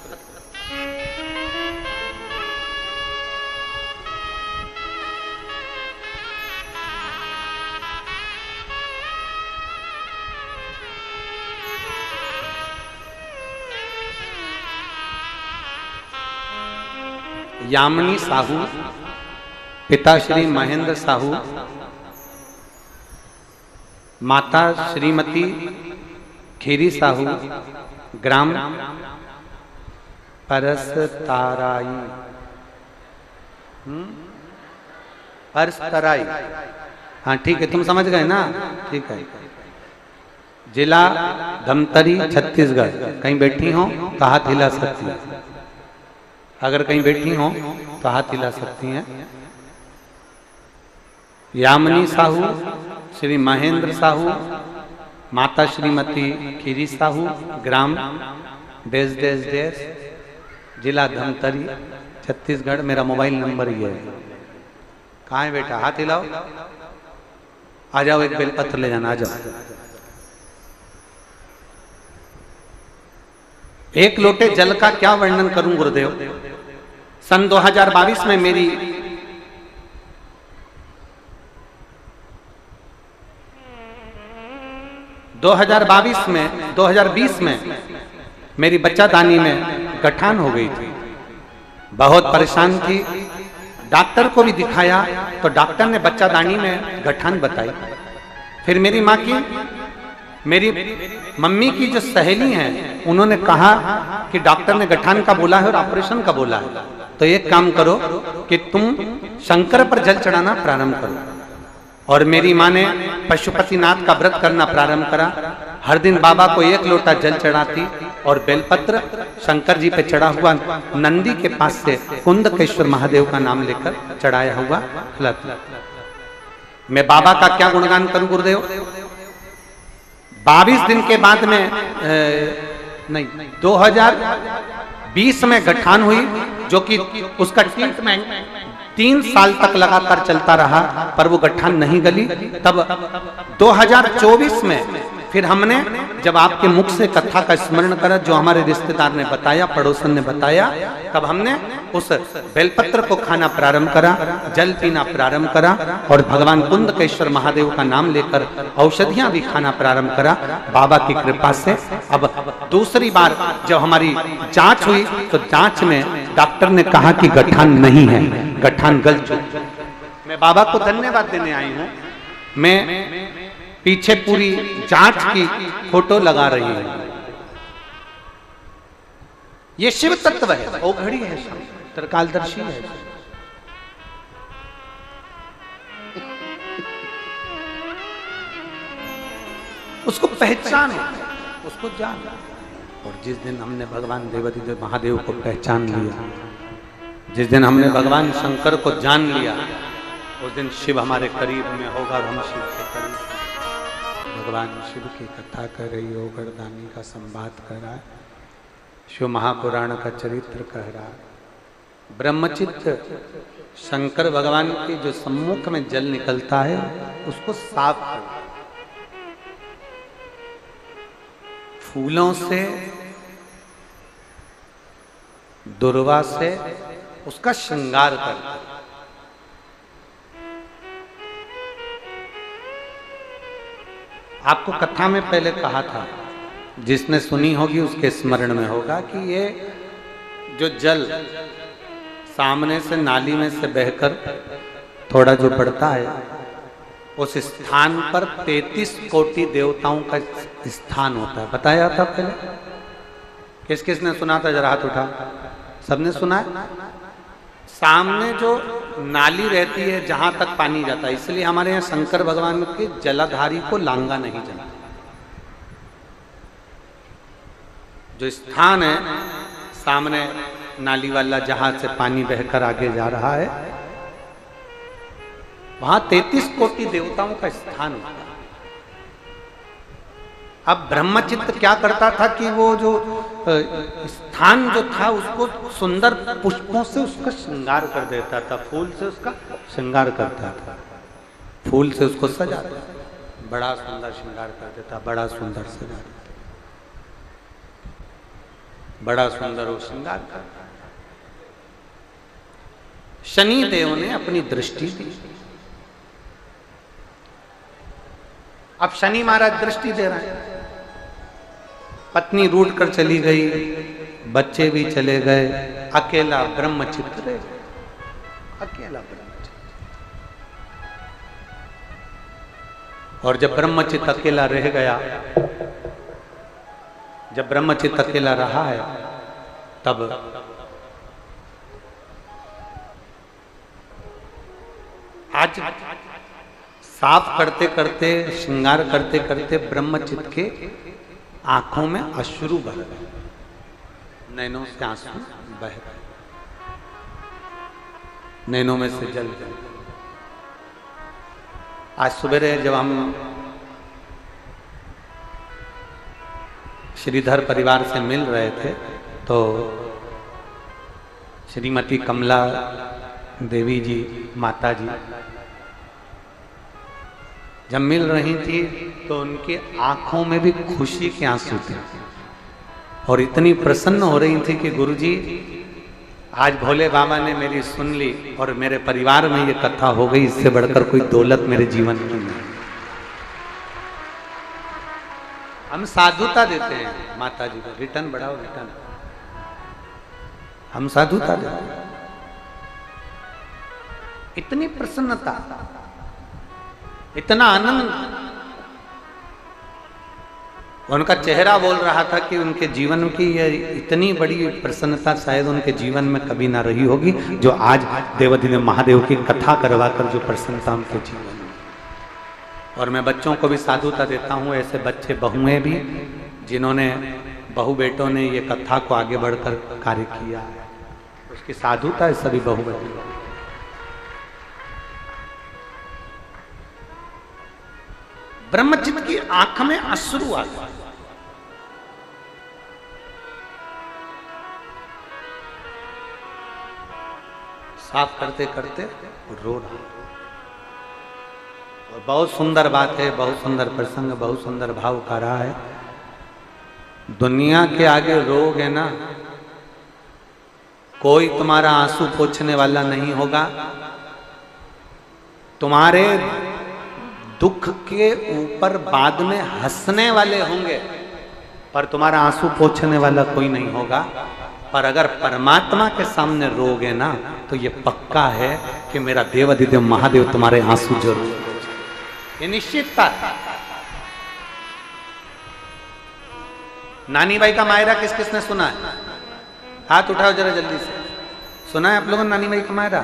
यामिनी साहू, पिता श्री महेंद्र साहू, माता श्रीमती खीरी साहू, ग्राम परसताराई, परसतराई, हाँ ठीक है, तुम समझ गए ना, ठीक है। जिला धमतरी, छत्तीसगढ़। कहीं बैठी हो तो हाथ हिला सकती है, अगर कहीं बैठी हो तो हाथ हिला सकती हैं। यामिनी साहू, श्री महेंद्र साहू, माता श्रीमती खीरी साहू, ग्राम डेस डेस डेस, जिला धमतरी, छत्तीसगढ़। मेरा मोबाइल नंबर ये है। कहाँ है बेटा, हाथ हिलाओ, आ जाओ, एक बेलपत्र ले जाना, आ जाओ। एक लोटे जल का क्या वर्णन करूं गुरुदेव। सन 2022 में मेरी दो 2020 में मेरी बच्चादानी में गठान हो गई थी। बहुत परेशान थी, डॉक्टर को भी दिखाया तो डॉक्टर ने बच्चादानी में गठान बताई। फिर मेरी माँ की, मेरी मम्मी की जो सहेली हैं, उन्होंने कहा कि डॉक्टर ने गठान का बोला है और ऑपरेशन का बोला है, तो एक काम करो कि तुम शंकर पर जल चढ़ाना प्रारंभ करो। और मेरी माँ ने पशुपतिनाथ का व्रत करना प्रारंभ करा। हर दिन बाबा को 1 लोटा जल चढ़ाती और बेलपत्र शंकर जी पे चढ़ा हुआ नंदी के पास से कुंदकेश्वर महादेव का नाम लेकर चढ़ाया हुआ खिलाती। मैं बाबा का क्या गुणगान करूं गुरुदेव। 22 दिन के बाद में 2020 में गठान हुई, जो कि उसका ट्रीटमेंट 3 साल तक लगातार चलता रहा, पर वो गठान नहीं गली। तब 2024 में फिर हमने जब आपके मुख से कथा का स्मरण करा, जो हमारे रिश्तेदार ने बताया, पड़ोसन ने बताया, तब हमने उस बेलपत्र को खाना प्रारंभ करा, जल पीना प्रारंभ करा और भगवान कुंदकेश्वर महादेव का नाम लेकर औषधियां भी खाना प्रारंभ करा। बाबा की कृपा से अब दूसरी बार जब हमारी जांच हुई तो जांच में डॉक्टर ने कहा कि गठान नहीं है, गठान गल चुका। मैं बाबा को धन्यवाद देने आई हूं। मैं पीछे पूरी जांच की फोटो लगा रही हूं। ये शिव तत्व है, वो घड़ी है, त्रिकालदर्शी है। उसको पहचान, उसको जान। और जिस दिन हमने भगवान देवाधिदेव महादेव को पहचान लिया, जिस दिन हमने भगवान शंकर को जान लिया, उस दिन शिव हमारे करीब में होगा और हम शिव के करीब। भगवान शिव की कथा कर रही हो, गर्दानी का संवाद कर रहा है, शिव महापुराण का चरित्र कह रहा है। ब्रह्मचित्त शंकर भगवान के जो सम्मुख में जल निकलता है, उसको साफ कर, फूलों से, दुर्वा से उसका श्रृंगार करता है। आपको कथा में पहले कहा था, जिसने सुनी होगी उसके स्मरण में होगा कि ये जो जल सामने से नाली में से बहकर थोड़ा जो पड़ता है, उस स्थान पर 33 कोटि देवताओं का स्थान होता है। बताया था पहले? किस किसने सुना था, जरा हाथ उठा। सबने सुना है? सामने जो नाली रहती है जहां तक पानी जाता है, इसलिए हमारे यहाँ शंकर भगवान के जलाधारी को लांगा नहीं जाता। जो स्थान है सामने नाली वाला, जहां से पानी बहकर आगे जा रहा है, वहां 33 कोटि देवताओं का स्थान होता है। अब ब्रह्मचित्त क्या करता था कि वो जो स्थान जो था उसको सुंदर पुष्पों से उसका श्रृंगार कर देता था, फूल से उसका श्रृंगार करता था, फूल से उसको सजाता, बड़ा सुंदर श्रृंगार कर देता, बड़ा सुंदर सजा देता, बड़ा सुंदर वो श्रृंगार करता। शनि देव ने अपनी दृष्टि दी। अब शनि महाराज दृष्टि दे रहे हैं, पत्नी रूठ कर चली गई, बच्चे भी चले गए, अकेला ब्रह्मचित्त रह गया, अकेला ब्रह्मचित्त। और जब ब्रह्मचित्त अकेला रह गया, जब ब्रह्मचित्त अकेला रहा है, तब आज साफ करते करते, श्रृंगार करते करते ब्रह्मचित्त के आंखों में अश्रु बह गए, नैनों से आंसू बह गए, नैनों में से जल गए। आज सवेरे जब हम श्रीधर परिवार से मिल रहे थे, तो श्रीमती कमला देवी जी, माता जी, जब मिल रही थी तो उनकी आंखों में भी खुशी के आंसू थे और इतनी प्रसन्न हो रही थी कि गुरुजी आज भोले बाबा ने मेरी सुन ली और मेरे परिवार में ये कथा हो गई, इससे बढ़कर कोई दौलत मेरे जीवन में नहीं। हम साधुता देते हैं माता जी को, रिटर्न बढ़ाओ रिटर्न, हम साधुता देते हैं। इतनी प्रसन्नता, इतना आनंद, उनका चेहरा बोल रहा था कि उनके जीवन की ये इतनी बड़ी प्रसन्नता शायद उनके जीवन में कभी ना रही होगी, जो आज देवाधिदेव महादेव की कथा करवा कर जो प्रसन्नता उनके जीवन में। और मैं बच्चों को भी साधुता देता हूँ, ऐसे बच्चे बहुएं भी जिन्होंने, बहू बेटों ने ये कथा को आगे बढ़कर कार्य किया है, उसकी साधुता है सभी बहू बेटों। ब्रह्मचित्त की आंख में अश्रु आ गया, साफ करते करते रो रहा। और बहुत सुंदर बात है, बहुत सुंदर प्रसंग, बहुत सुंदर भाव का रहा है। दुनिया के आगे रोगे ना, कोई तुम्हारा आंसू पोंछने वाला नहीं होगा, तुम्हारे दुख के ऊपर बाद में हंसने वाले होंगे, पर तुम्हारा आंसू पोंछने वाला कोई नहीं होगा। पर अगर परमात्मा के सामने रोगे ना, तो ये पक्का है कि मेरा देवाधिदेव महादेव तुम्हारे आंसू जरूर, ये निश्चितता। नानी बाई का मायरा किस किसने सुना है? हाथ उठाओ जरा जल्दी से। सुना है आप लोगों ने नानी बाई का मायरा?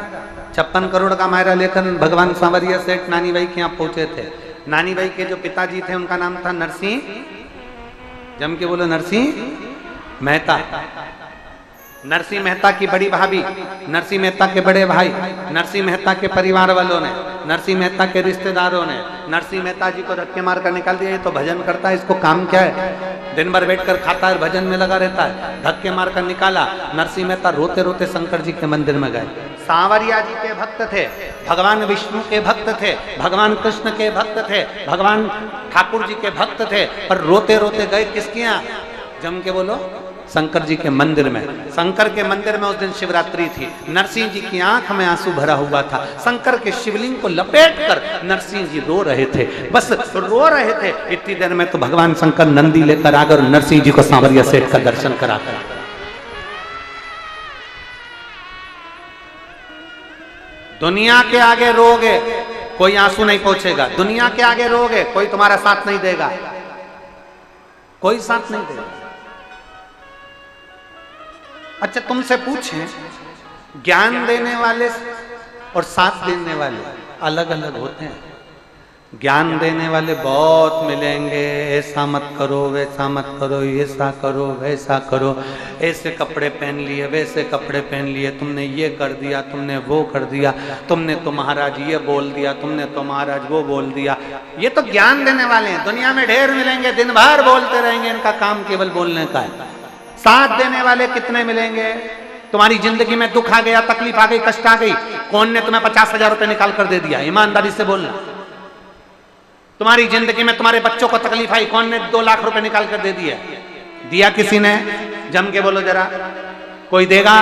56 करोड़ का मायरा लेकर भगवान सांवरिया सेठ नानी बाई के यहाँ पहुंचे थे। नानी बाई के जो पिताजी थे उनका नाम था नरसिंह, जम के बोलो, नरसिंह मेहता। नरसिंह मेहता की बड़ी भाभी, नरसिंह मेहता के बड़े भाई, नरसिंह मेहता के परिवार वालों ने, नरसिंह मेहता के रिश्तेदारों ने नरसिंह मेहता जी को धक्के मार कर निकाल दिया। ये तो भजन करता है, इसको काम क्या है, दिन भर बैठकर खाता है, भजन में लगा रहता है। धक्के मार कर निकाला। नरसिंह मेहता रोते रोते शंकर जी के मंदिर में गए। सांवरिया जी के भक्त थे, भगवान विष्णु के भक्त थे, भगवान कृष्ण के भक्त थे, भगवान ठाकुर जी के भक्त थे, पर रोते रोते गए किसके यहाँ? जम के बोलो, शंकर जी के मंदिर में। शंकर के मंदिर में उस दिन शिवरात्रि थी। नरसिंह जी की आंख में आंसू भरा हुआ था। शंकर के शिवलिंग को लपेटकर नरसिंह जी रो रहे थे, बस रो रहे थे। इतनी देर में तो भगवान शंकर नंदी लेकर आकर नरसिंह जी को सांवरिया सेठ का दर्शन कराकर, दुनिया के आगे रोगे कोई आंसू नहीं पहुंचेगा, दुनिया के आगे रोगे कोई तुम्हारा साथ नहीं देगा, कोई साथ नहीं देगा। अच्छा तुमसे पूछें, ज्ञान देने वाले और साथ देने वाले अलग अलग होते हैं। ज्ञान देने वाले बहुत मिलेंगे, ऐसा मत करो, वैसा मत करो, ऐसा करो, वैसा करो, ऐसे कपड़े पहन लिए, वैसे कपड़े पहन लिए, तुमने ये कर दिया, तुमने वो कर दिया, तुमने तो महाराज ये बोल दिया, तुमने तो महाराज वो बोल दिया। ये तो ज्ञान देने वाले हैं। दुनिया में ढेर मिलेंगे, दिन भर बोलते रहेंगे, इनका काम केवल बोलने का है। साथ देने वाले कितने मिलेंगे? तुम्हारी जिंदगी में दुख आ गया, तकलीफ आ गई, कष्ट आ गई, कौन ने तुम्हें 50,000 रुपए निकाल कर दे दिया? ईमानदारी से बोलना। तुम्हारी जिंदगी में तुम्हारे बच्चों को तकलीफ आई, कौन ने 2 लाख रुपए निकाल कर दे दिया? दिया किसी ने? जम के बोलो जरा, कोई देगा?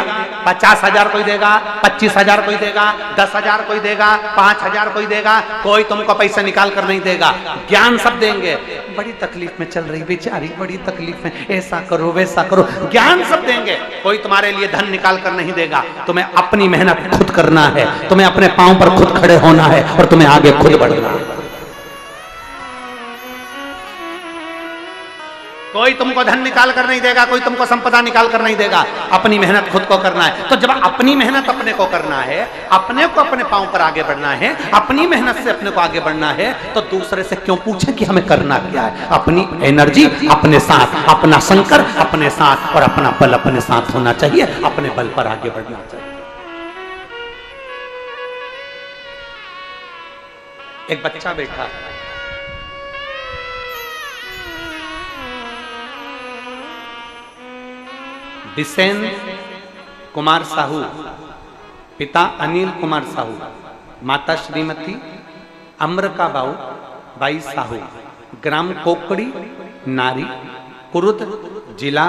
50,000 कोई देगा, 25,000 कोई देगा, 10,000 कोई देगा, 5,000 कोई देगा, कोई तुमको पैसा निकाल कर नहीं देगा। ज्ञान सब देंगे। बड़ी तकलीफ में चल रही बेचारी, बड़ी तकलीफ में, ऐसा करो वैसा करो, ज्ञान सब देंगे। कोई तुम्हारे लिए धन निकाल कर नहीं देगा। तुम्हें अपनी मेहनत खुद करना है, तुम्हें अपने पांव पर खुद खड़े होना है और तुम्हें आगे खुद बढ़ना है। कोई तुमको धन निकाल कर नहीं देगा, कोई तुमको संपदा निकाल कर नहीं देगा। अपनी मेहनत खुद को करना है। तो जब अपनी मेहनत अपने को करना है, अपने को अपने पांव पर आगे बढ़ना है, अपनी मेहनत से अपने को आगे बढ़ना है, तो दूसरे से क्यों पूछे कि हमें करना क्या है। अपनी एनर्जी अपने साथ, अपना शंकर अपने साथ और अपना बल अपने साथ होना चाहिए। अपने बल पर आगे बढ़ना चाहिए। एक बच्चा बैठा, दिसेन कुमार साहू, पिता अनिल कुमार साहू, माता श्रीमती अमृका बाई साहू, ग्राम कोकड़ी नारी, कुरुद, जिला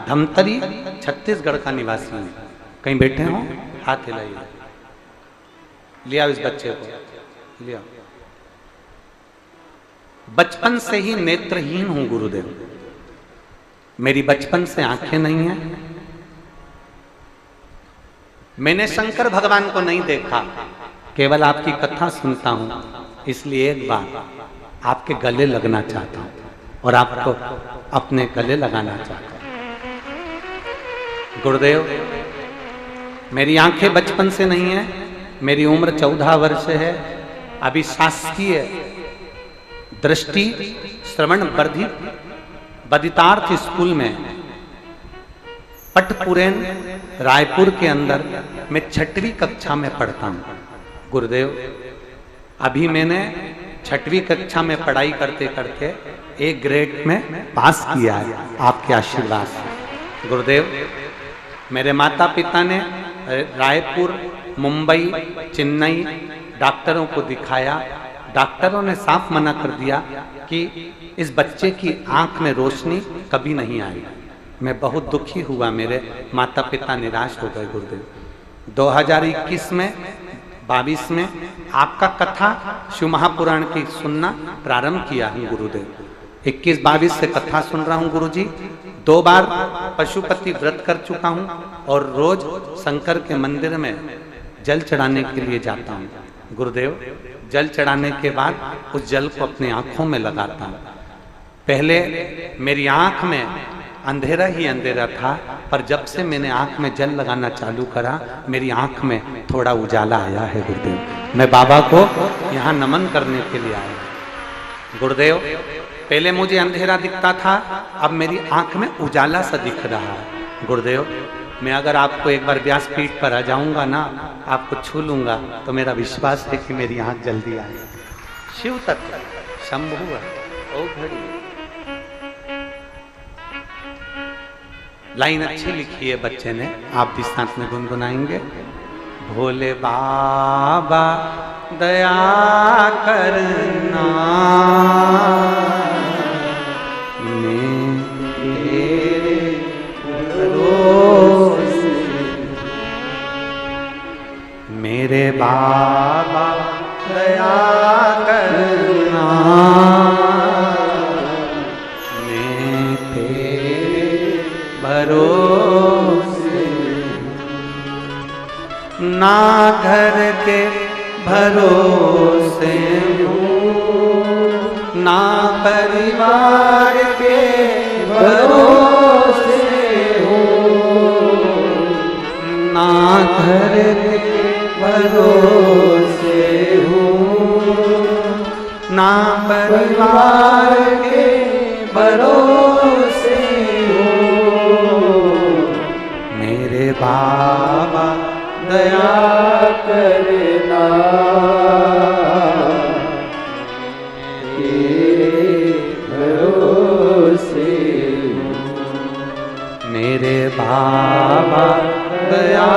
धमतरी, छत्तीसगढ़ का निवासी है। कहीं बैठे हो? हाथ हिलाइए। लिया इस बच्चे को, लिया। बचपन से ही नेत्रहीन हूं गुरुदेव, मेरी बचपन से आंखें नहीं हैं। मैंने शंकर भगवान को नहीं देखा, केवल आपकी कथा सुनता हूं। इसलिए एक बार आपके गले लगना चाहता हूं और आपको अपने गले लगाना चाहता हूं। गुरुदेव, मेरी आंखें बचपन से नहीं है, मेरी उम्र 14 वर्ष है। अभी शासकीय दृष्टि श्रवण वर्धित बदितार्थ स्कूल में पटपुरेन रायपुर के अंदर मैं 6वीं कक्षा में पढ़ता हूं। गुरुदेव, अभी मैंने 6वीं कक्षा में पढ़ाई करते करते एक ग्रेड में पास किया है आपके आशीर्वाद से। गुरुदेव, मेरे माता पिता ने रायपुर, मुंबई, चेन्नई डॉक्टरों को दिखाया। डॉक्टरों ने साफ मना कर दिया कि इस बच्चे की आंख में रोशनी कभी नहीं आई। मैं बहुत दुखी हुआ, मेरे माता पिता निराश हो गए। गुरुदेव, 2021 में 22 में आपका कथा शिव महापुराण की सुनना प्रारंभ किया हूँ गुरुदेव। 21-22 से कथा सुन रहा हूँ गुरुजी। 2 बार पशुपति व्रत कर चुका हूँ और रोज शंकर के मंदिर में जल चढ़ाने के लिए जाता हूँ। गुरुदेव, जल चढ़ाने के बाद उस जल को अपनी आंखों में लगाता हूँ। पहले मेरी आंख में अंधेरा ही अंधेरा था, पर जब से मैंने आंख में जल लगाना चालू करा, मेरी आंख में थोड़ा उजाला आया है। गुरुदेव, मैं बाबा को यहाँ नमन करने के लिए आया। गुरुदेव, पहले मुझे अंधेरा दिखता था, अब मेरी आंख में उजाला सा दिख रहा है। गुरुदेव, मैं अगर आपको एक बार व्यासपीठ पर आ जाऊंगा ना, आपको छू लूंगा, तो मेरा विश्वास है कि मेरी आंख जल्दी आएगी। शिव तत्व शंभु ओ घड़ी। लाइन अच्छी लिखी है बच्चे ने, आप भी साथ में गुनगुनाएंगे। भोले बाबा दया करना, मेरे बाबा दया करना, मैं तेरे भरोसे, ना घर के भरोसे हूँ, ना परिवार के भरोसे हूँ, ना घर के भरोसे हूँ, ना परिवार के भरोसे हूँ, मेरे बाबा दया करना, तेरे भरोसे हूँ, मेरे बाबा दया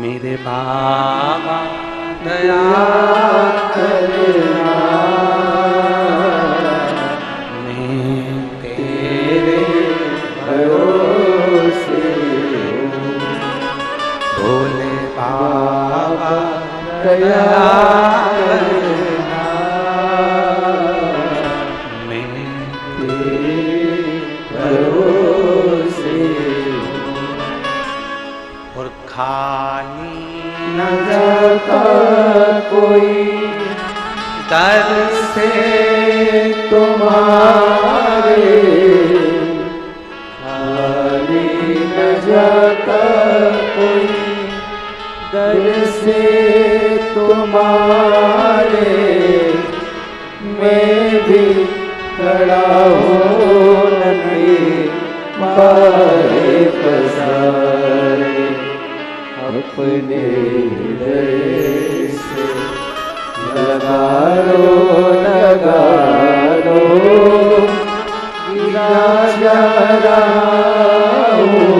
मेरे बाबा दया करना, मैं तेरे भरोसे हूँ। भोले बाबा दया करना, मैं तेरे भरोसे हूँ। और खाली न जाता कोई दर से तुम्हारे, खाली न जाता कोई दर से तुम्हारे। मैं भी खड़ा हूँ नन्हे बाहे पसारे, अपने हृदय से लगा लो गिरा जा रहा हूँ,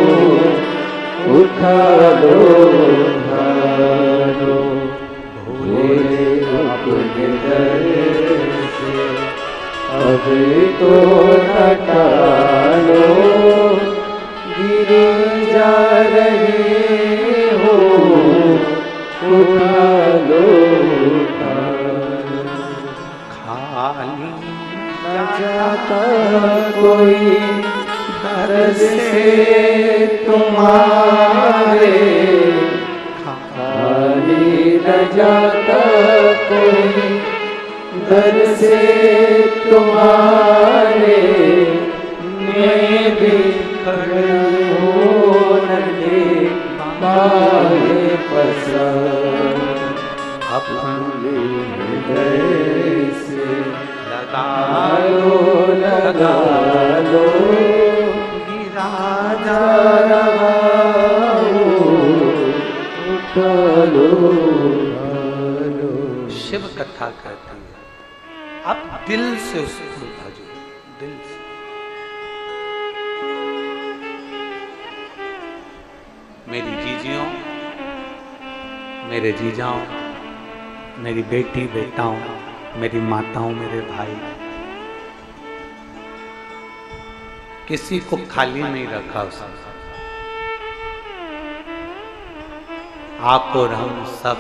उठा लो भोले अपने दर से अभी तो न टालो, गिरे जा रहे हो, उठा लो खाली न जाता कोई दर से तुम्हारे, खाली न जाता कोई दर से तुम्हारे। मैं भी खड़ा हूँ नन्हे बाहे पसारे, अपने हृदय से लगा लो गिरा जा रहा हूँ, उठा लो। शिव कथा कहती है, आप दिल से उसको भजो, दिल से। मेरी जीजियों, मेरे जीजाओं, मेरी बेटी बेटाओं, मेरी माताओं, मेरे भाई, किसी को खाली नहीं रखा उसने। आप और हम सब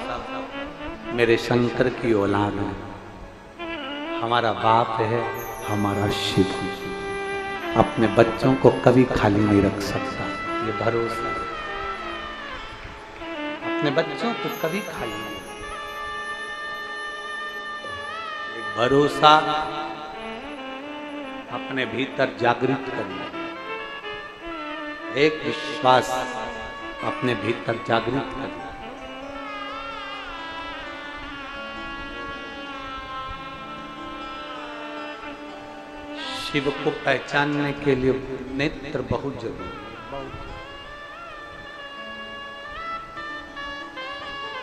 मेरे शंकर की औलाद हैं। हमारा बाप है, हमारा शिव अपने बच्चों को कभी खाली नहीं रख सकता, ये भरोसा है। अपने बच्चों को कभी खाली नहीं रख, एक भरोसा अपने भीतर जागृत करना, एक विश्वास अपने भीतर जागृत करना। शिव को पहचानने के लिए नेत्र बहुत जरूरी है,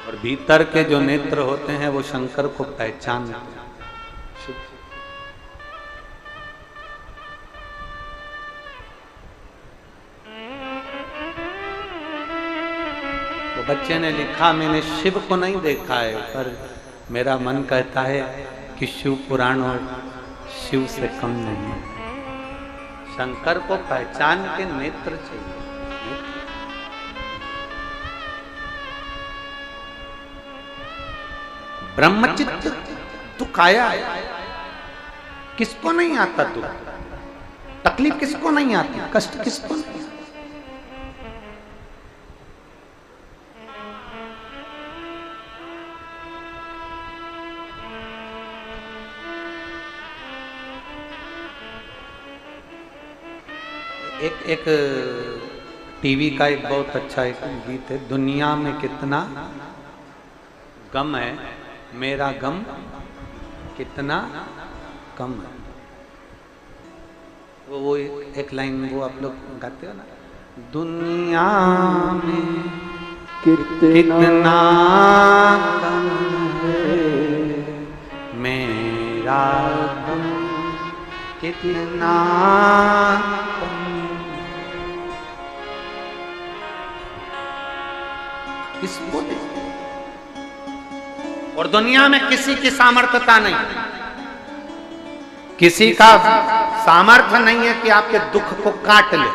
और भीतर के जो नेत्र होते हैं वो शंकर को पहचानते हैं। तो बच्चे ने लिखा, मैंने शिव को नहीं देखा है, पर मेरा मन कहता है कि शिव पुराण और शिव से कम नहीं है। शंकर को पहचान के नेत्र चाहिए। ब्रह्मचित्त दुख आया है, किसको नहीं आता दुख? तकलीफ किसको नहीं आती? कष्ट किसको नहीं? एक टीवी का एक बहुत अच्छा एक गीत है, दुनिया में कितना गम है, मेरा गम कितना कम है। वो एक लाइन वो आप लोग गाते हो ना, दुनिया में कितना गम है, मेरा गम कितना कम। इसको दे। और दुनिया में किसी की सामर्थ्यता नहीं, किसी का सामर्थ्य नहीं है कि आपके दुख को काट ले।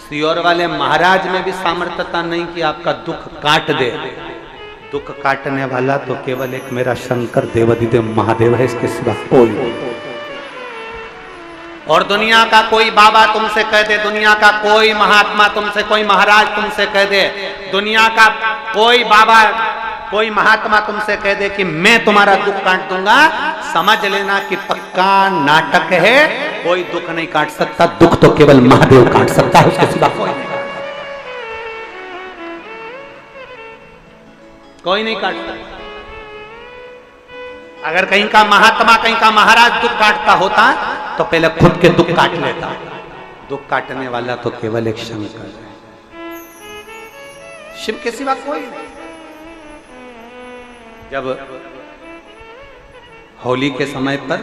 सियोर वाले महाराज में भी सामर्थ्यता नहीं कि आपका दुख काट दे। दुख काटने वाला तो केवल एक मेरा शंकर देवाधिदेव महादेव है, इसके सिवा कोई। और दुनिया का कोई बाबा तुमसे कह दे, दुनिया का कोई महात्मा तुमसे, कोई महाराज तुमसे कह दे, दुनिया का कोई बाबा कोई महात्मा तुमसे कह दे कि मैं तुम्हारा दुख काट दूंगा, समझ लेना कि पक्का नाटक है। कोई दुख नहीं काट सकता, दुख तो केवल महादेव काट सकता है, उसके सिवा कोई नहीं काट सकता। अगर कहीं का महात्मा कहीं का महाराज दुख काटता होता तो पहले खुद के दुख काट लेता। दुख काटने वाला तो केवल एक शंकर है, शिव के सिवा कोई नहीं। जब होली के समय पर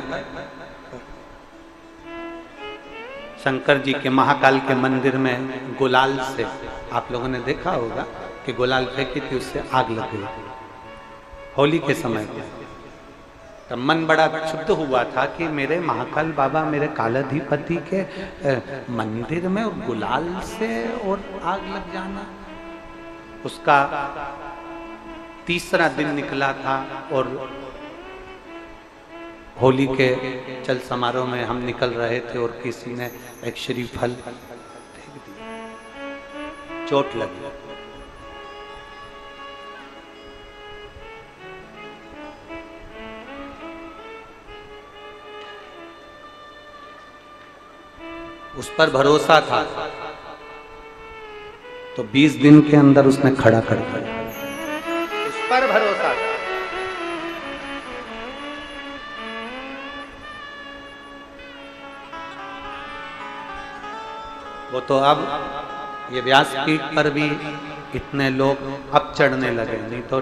शंकर जी के महाकाल के मंदिर में गुलाल से, आप लोगों ने देखा होगा कि गुलाल फेंकी थी, उससे आग लग गई थी होली के समय पर। तब मन बड़ा क्षुब्ध हुआ था कि मेरे महाकाल बाबा, मेरे कालाधिपति के मंदिर में गुलाल से और आग लग जाना। उसका तीसरा दिन निकला था और होली के चल समारोह में हम निकल रहे थे और किसी ने एक श्रीफल फेंक दिया, चोट लगी। उस पर भरोसा था तो 20 दिन के अंदर उसने खड़ा कर दिया। उस पर भरोसा था। वो तो अब ये व्यासपीठ पर भी इतने लोग अब चढ़ने लगे, नहीं तो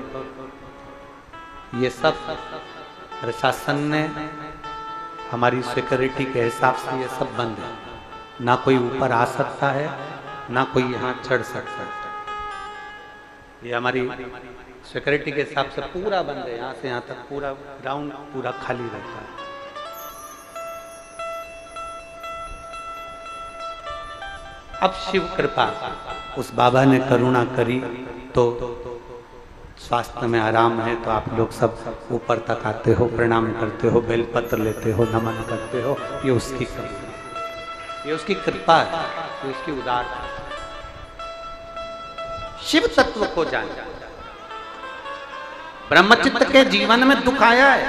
ये सब प्रशासन ने हमारी सिक्योरिटी के हिसाब से ये सब बंद है। ना कोई ऊपर आ सकता है, ना कोई यहाँ चढ़ सकता है। ये हमारी सिक्योरिटी के हिसाब से पूरा बंद है, यहाँ से यहाँ तक पूरा ग्राउंड पूरा खाली रहता है। अब शिव कृपा, उस बाबा ने करुणा करी तो स्वास्थ्य में आराम है, तो आप लोग सब ऊपर तक आते हो, प्रणाम करते हो, बेलपत्र लेते हो, नमन करते हो। ये उसकी कृपा, ये उसकी कृपा है, ये उसकी उदारता। शिव तत्व को जान। ब्रह्मचित्त के जीवन में दुख आया है,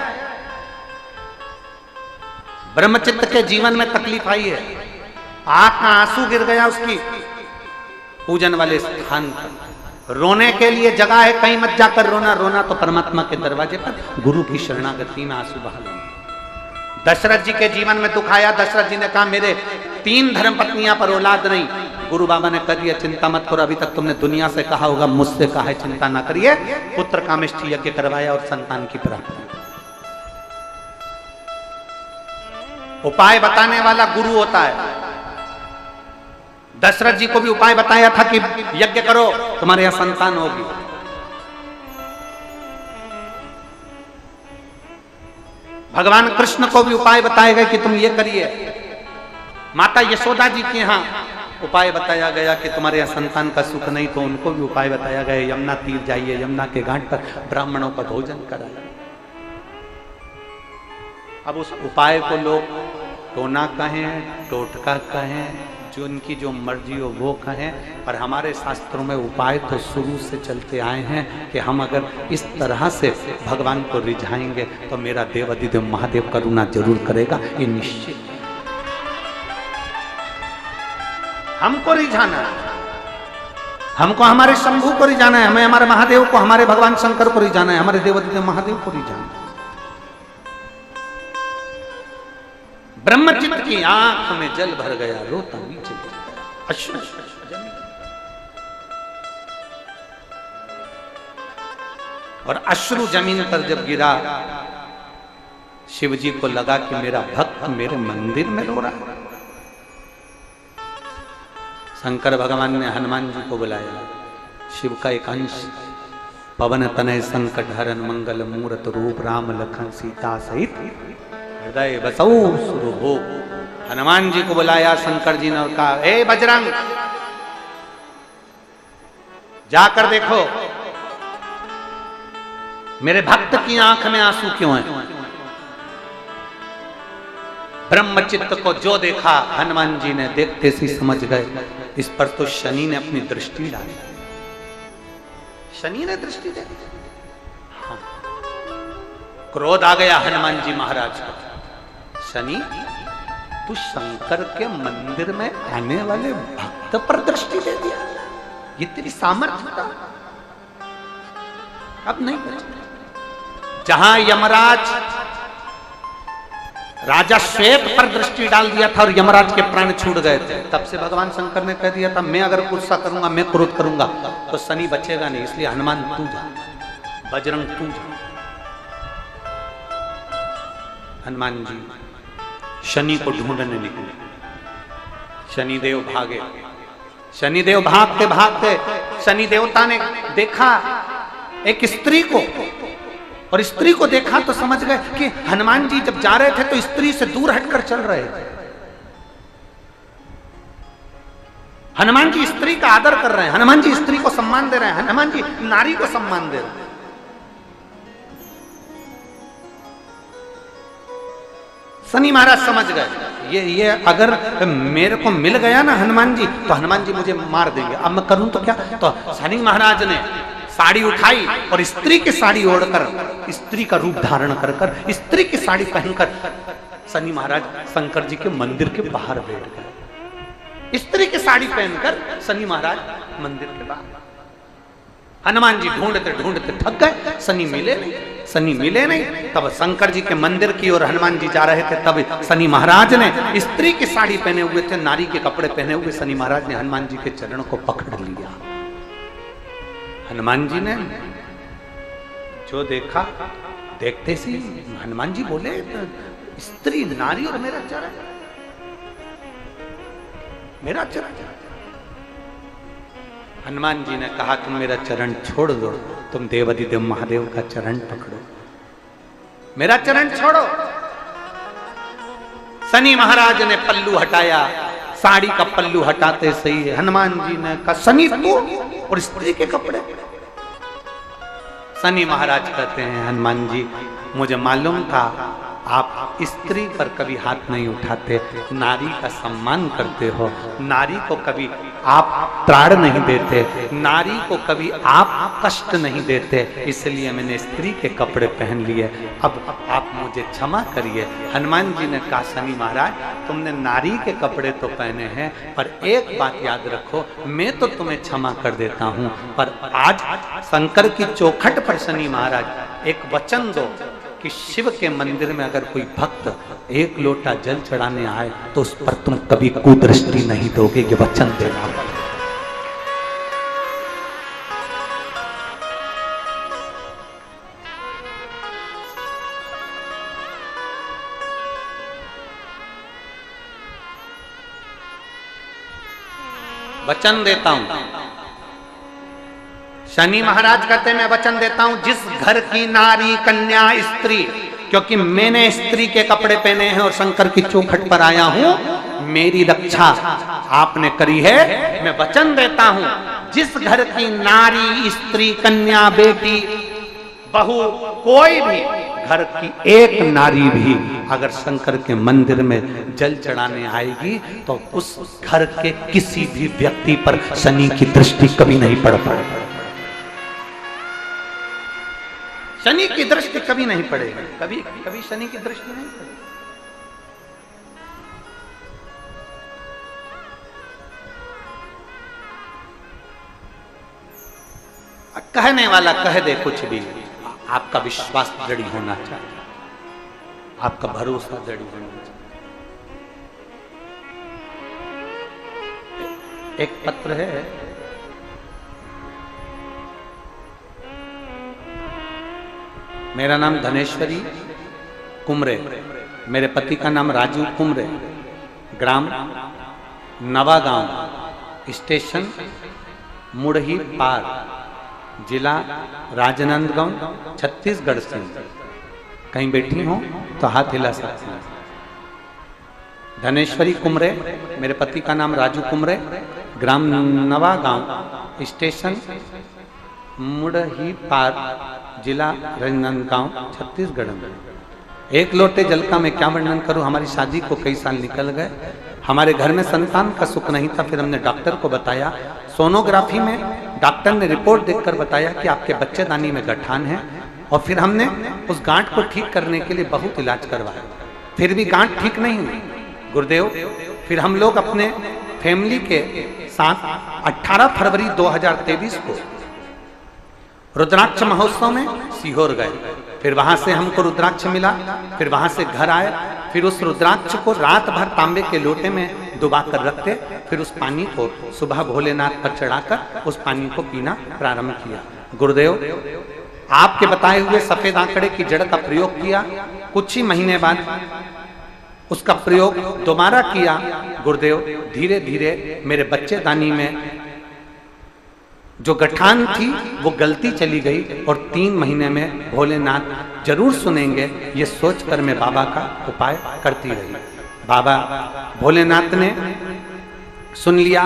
ब्रह्मचित्त के जीवन में तकलीफ आई है, आंख का आंसू गिर गया उसकी पूजन वाले स्थान पर। रोने के लिए जगह है, कहीं मत जाकर रोना, रोना तो परमात्मा के दरवाजे पर, गुरु की शरणागति में आंसू बहा लेंगे। दशरथ जी के जीवन में दुख आया, दशरथ जी ने कहा मेरे 3 धर्मपत्नियां पर औलाद नहीं। गुरु बाबा ने कह दिया चिंता मत करो, अभी तक तुमने दुनिया से कहा होगा, मुझसे कहा है चिंता ना करिए। पुत्र कामेष्ठी यज्ञ करवाया और संतान की प्राप्ति। उपाय बताने वाला गुरु होता है। दशरथ जी को भी उपाय बताया था कि यज्ञ करो, तुम्हारे यहां संतान होगी। भगवान कृष्ण को भी उपाय बताया गया कि तुम ये करिए। माता यशोदा जी के यहाँ उपाय बताया गया कि तुम्हारे यहाँ संतान का सुख नहीं, तो उनको भी उपाय बताया गया, यमुना तीर जाइए, यमुना के घाट पर ब्राह्मणों का भोजन कराइए। अब उस उपाय को लोग टोना कहें, टोटका कहें, जो उनकी जो मर्जी हो वो कहें, पर हमारे शास्त्रों में उपाय तो शुरू से चलते आए हैं कि हम अगर इस तरह से भगवान को रिझाएंगे तो मेरा देवाधिदेव महादेव करुणा जरूर करेगा, ये निश्चित। हमको रिझाना है, हमको हमारे शंभू को रिझाना है, हमें हमारे महादेव को, हमारे भगवान शंकर को रिझाना है, हमारे देवाधिदेव महादेव को रिझाना है। ब्रह्मचित्त की आंख में जल भर गया, रोता नीचे अश्रु जमी। और अश्रु जमीन पर जब गिरा, शिव जी को लगा कि मेरा भक्त मेरे मंदिर में रो रहा है। शंकर भगवान ने हनुमान जी को बुलाया, शिव का एक अंश पवन तनय संकट हरन मंगल मूरत रूप राम लखन सीता सहित हृदय बसौ सुरभो। हनुमान जी को बुलाया शंकर जी ने और कहा, ए बजरंग, जाकर देखो मेरे भक्त की आंख में आंसू क्यों है। ब्रह्मचित्त को जो देखा हनुमान जी ने देखते ही समझ गए, इस पर तो शनि ने अपनी दृष्टि डाली। शनि ने दृष्टि दी। हाँ। क्रोध आ गया हनुमान जी महाराज को। शनि, तू शंकर के मंदिर में आने वाले भक्त पर दृष्टि दे दिया, ये तेरी सामर्थ्य था। अब नहीं बचा। जहां यमराज राजा श्वेत पर दृष्टि डाल दिया था और यमराज के प्राण छूट गए थे, तब से भगवान शंकर ने कह दिया था, मैं अगर गुस्सा करूंगा, मैं क्रोध करूंगा तो शनि बचेगा नहीं, इसलिए हनुमान तू जा, बजरंग तू जा। हनुमान जी शनि को ढूंढने निकले। शनिदेव भागे। शनिदेव भागते भागते शनि देवता ने देखा एक स्त्री को, और स्त्री को देखा तो समझ गए कि हनुमान जी जब जा रहे थे तो स्त्री से दूर हटकर चल रहे थे। हनुमान जी स्त्री का आदर कर रहे हैं, हनुमान जी स्त्री को सम्मान दे रहे हैं, हनुमान जी नारी को सम्मान दे रहे हैं। शनि महाराज समझ गए, ये अगर मेरे को मिल गया ना हनुमान जी, तो हनुमान जी मुझे मार देंगे, अब मैं करूं तो क्या। तो शनि महाराज ने साड़ी उठाई और स्त्री की साड़ी ओढ़कर, स्त्री का रूप धारण कर कर, स्त्री की साड़ी पहनकर शनि महाराज शंकर जी के मंदिर के बाहर बैठ गए। स्त्री की साड़ी पहनकर शनि महाराज मंदिर के बाहर। हनुमान जी ढूंढते ढूंढते थक गए, शनि मिले नहीं, शनि मिले नहीं। तब शंकर जी के मंदिर की ओर हनुमान जी जा रहे थे, तब शनि महाराज ने, स्त्री की साड़ी पहने हुए थे, नारी के कपड़े पहने हुए शनि महाराज ने हनुमान जी के चरण को पकड़ लिया। हनुमान जी ने जो देखा, देखते सी हनुमान जी बोले, स्त्री, नारी और मेरा चरण, मेरा चरण। हनुमान जी ने कहा, तुम मेरा चरण छोड़ दो, तुम देवाधिदेव महादेव का चरण पकड़ो, मेरा चरण छोड़ो। शनि महाराज ने पल्लू हटाया, साड़ी का पल्लू हटाते सही हनुमान जी ने कहा, शनि तू और स्त्री के कपड़े। शनि महाराज कहते हैं, हनुमान जी मुझे मालूम था आप स्त्री पर कभी हाथ नहीं उठाते, नारी का सम्मान करते हो, नारी को कभी आप त्राण नहीं देते, नारी को कभी आप कष्ट नहीं देते, इसलिए मैंने स्त्री के कपड़े पहन लिए, अब आप मुझे क्षमा करिए। हनुमान जी ने कहा, शनि महाराज तुमने नारी के कपड़े तो पहने हैं, पर एक बात याद रखो, मैं तो तुम्हें क्षमा कर देता हूँ, पर आज शंकर की चौखट पर शनि महाराज एक वचन दो कि शिव के मंदिर में अगर कोई भक्त एक लोटा जल चढ़ाने आए तो उस पर तुम कभी कुदृष्टि नहीं दोगे, ये वचन देना। वचन देता हूं। शनि महाराज कहते मैं वचन देता हूं, जिस घर की नारी, कन्या, स्त्री, क्योंकि मैंने स्त्री के कपड़े पहने हैं और शंकर की चौखट पर आया हूं, मेरी रक्षा आपने करी है, मैं वचन देता हूं, जिस घर की नारी, स्त्री, कन्या, बेटी, बहू, कोई भी घर की एक नारी भी अगर शंकर के मंदिर में जल चढ़ाने आएगी तो उस घर के किसी भी व्यक्ति पर शनि की दृष्टि कभी नहीं पड़ पाएगी, शनि की दृष्टि कभी नहीं पड़ेगी, कभी कभी शनि की दृष्टि नहीं पड़ेगी। कहने वाला कह दे कुछ भी, आपका विश्वास दृढ़ होना चाहिए, आपका भरोसा दृढ़ होना चाहिए। एक पत्र है, मेरा नाम धनेश्वरी कुमरे, मेरे पति का नाम राजू कुमरे, ग्राम नवागांव, स्टेशन मुड़ही पार, जिला राजनांदगांव, छत्तीसगढ़ से कहीं बैठी हो तो हाथ हिला सकती हैं। धनेश्वरी कुमरे, मेरे पति का नाम राजू कुमरे, ग्राम नवा गांव, स्टेशन मुड़ही पार, जिला राजनांदगांव, छत्तीसगढ़ में। एक लोटे जल का मैं क्या वर्णन करूं। हमारी शादी को कई साल निकल गए, हमारे घर में संतान का सुख नहीं था। फिर हमने डॉक्टर को बताया, सोनोग्राफी में डॉक्टर ने रिपोर्ट देखकर बताया कि आपके बच्चेदानी में गठान है। और फिर हमने उस गांठ को ठीक करने के लिए बहुत इलाज करवाया, फिर भी गांठ ठीक नहीं हुई गुरुदेव। फिर हम लोग अपने फैमिली के साथ 18 फरवरी 2023 को रुद्राक्ष महोत्सव में सीहोर गए। फिर वहां से हमको रुद्राक्ष मिला, फिर वहां से घर आए। फिर उस रुद्राक्ष को रात भर तांबे के लोटे में डुबा कर रखते, फिर उस पानी को सुबह भोलेनाथ पर चढ़ाकर उस पानी को पीना प्रारंभ किया। गुरुदेव, आपके बताए हुए सफेद आंकड़े की जड़ का प्रयोग किया। कुछ ही महीने बाद उसका प्रयोग दोबारा किया। गुरुदेव, धीरे धीरे मेरे बच्चेदानी में जो गठान थी वो गलती चली गई और 3 महीने में भोलेनाथ जरूर सुनेंगे, ये सोचकर मैं बाबा का उपाय करती रही। बाबा भोलेनाथ ने सुन लिया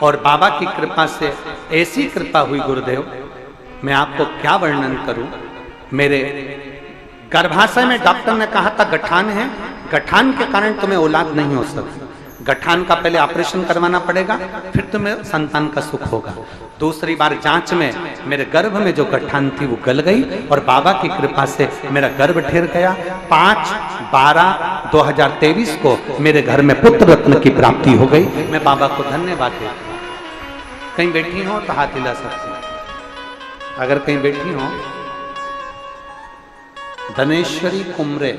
और बाबा की कृपा से ऐसी कृपा हुई गुरुदेव, मैं आपको क्या वर्णन करूं। मेरे गर्भाशय में डॉक्टर ने कहा था गठान है, गठान के कारण तुम्हें औलाद नहीं हो सकती, गठान का पहले ऑपरेशन करवाना पड़ेगा, फिर तुम्हें संतान का सुख होगा। दूसरी बार जांच में मेरे गर्भ में जो गठान थी वो गल गई और बाबा की कृपा से मेरा गर्भ ठहर गया। 5/12/2023 को मेरे घर में पुत्र रत्न की प्राप्ति हो गई। मैं बाबा को धन्यवाद देता हूं। कहीं बैठी हो तो हाथ हिला सकती हूं। अगर कहीं बैठी हो, धनेश्वरी कुमरे,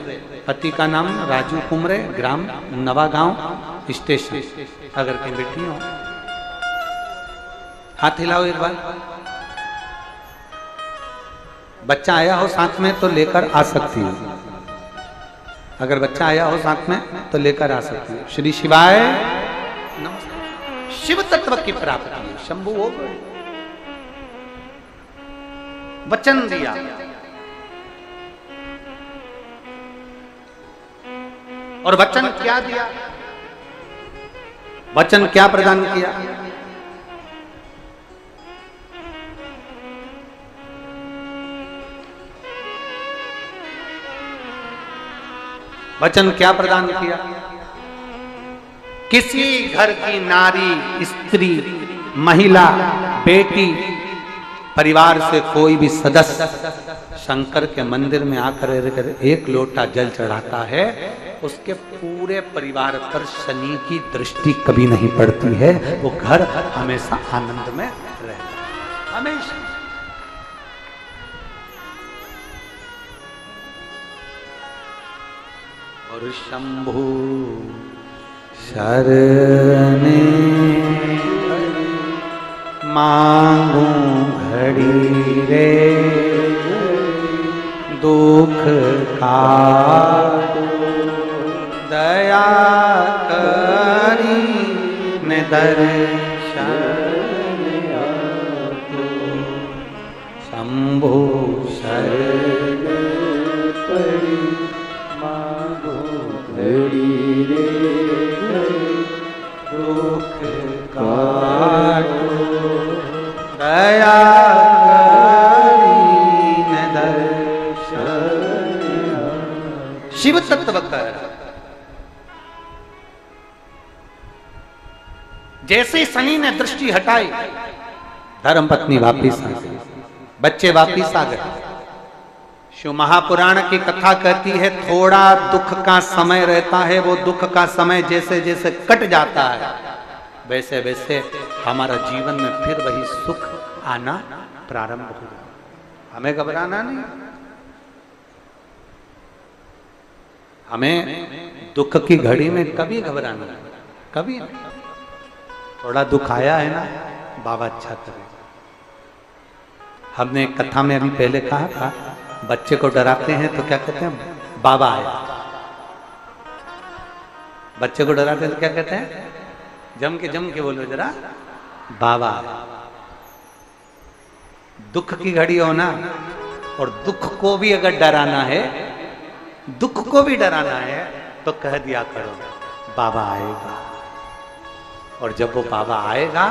पति का नाम राजू कुमरे, ग्राम नवागांव, स्टेशन। अगर कहीं बैठी हो हाथ हिलाओ एक बार। बच्चा आया हो साथ में तो लेकर आ सकती हो। अगर बच्चा आया हो साथ में तो लेकर आ सकती हो। श्री शिवाय नमस्कार। शिव तत्व की प्राप्ति शंभु हो गए। वचन दिया, और वचन क्या दिया, वचन क्या प्रदान किया। वचन क्या प्रदान किया। किसी घर की नारी, स्त्री, महिला, बेटी, परिवार से कोई भी सदस्य शंकर के मंदिर में आकर एक लोटा जल चढ़ाता है, उसके पूरे परिवार पर शनि की दृष्टि कभी नहीं पड़ती है। वो घर हमेशा आनंद में रहता है, हमेशा। और शंभु शरणे मांगू घड़ी रे दुख का दया करी ने दर्शन शंभु शरण पड़ी मांगो घड़ी रे दुख काटो दया करी ने दर्शन। शिव तत्व कर जैसे शनि ने दृष्टि हटाई, धर्म पत्नी वापिस आ गई, बच्चे वापिस आ गए। शिव महापुराण की कथा कहती है, थोड़ा दुख का समय रहता है, वो दुख का समय जैसे जैसे कट जाता है वैसे वैसे हमारा जीवन में फिर वही सुख आना प्रारंभ हो गया। हमें घबराना नहीं, हमें दुख की घड़ी में कभी घबराना नहीं, कभी नहीं। थोड़ा दुख आया है ना, बाबा अच्छा करे। हमने एक कथा में अभी पहले कहा था, बच्चे को डराते हैं तो क्या कहते हैं, बाबा आया। बच्चे को डराते हैं तो क्या कहते हैं, जम के बोलो जरा, बाबा आया। दुख की घड़ी हो ना, और दुख को भी अगर डराना है, दुख को भी डराना है, तो कह दिया करो बाबा आएगा, और जब वो बाबा आएगा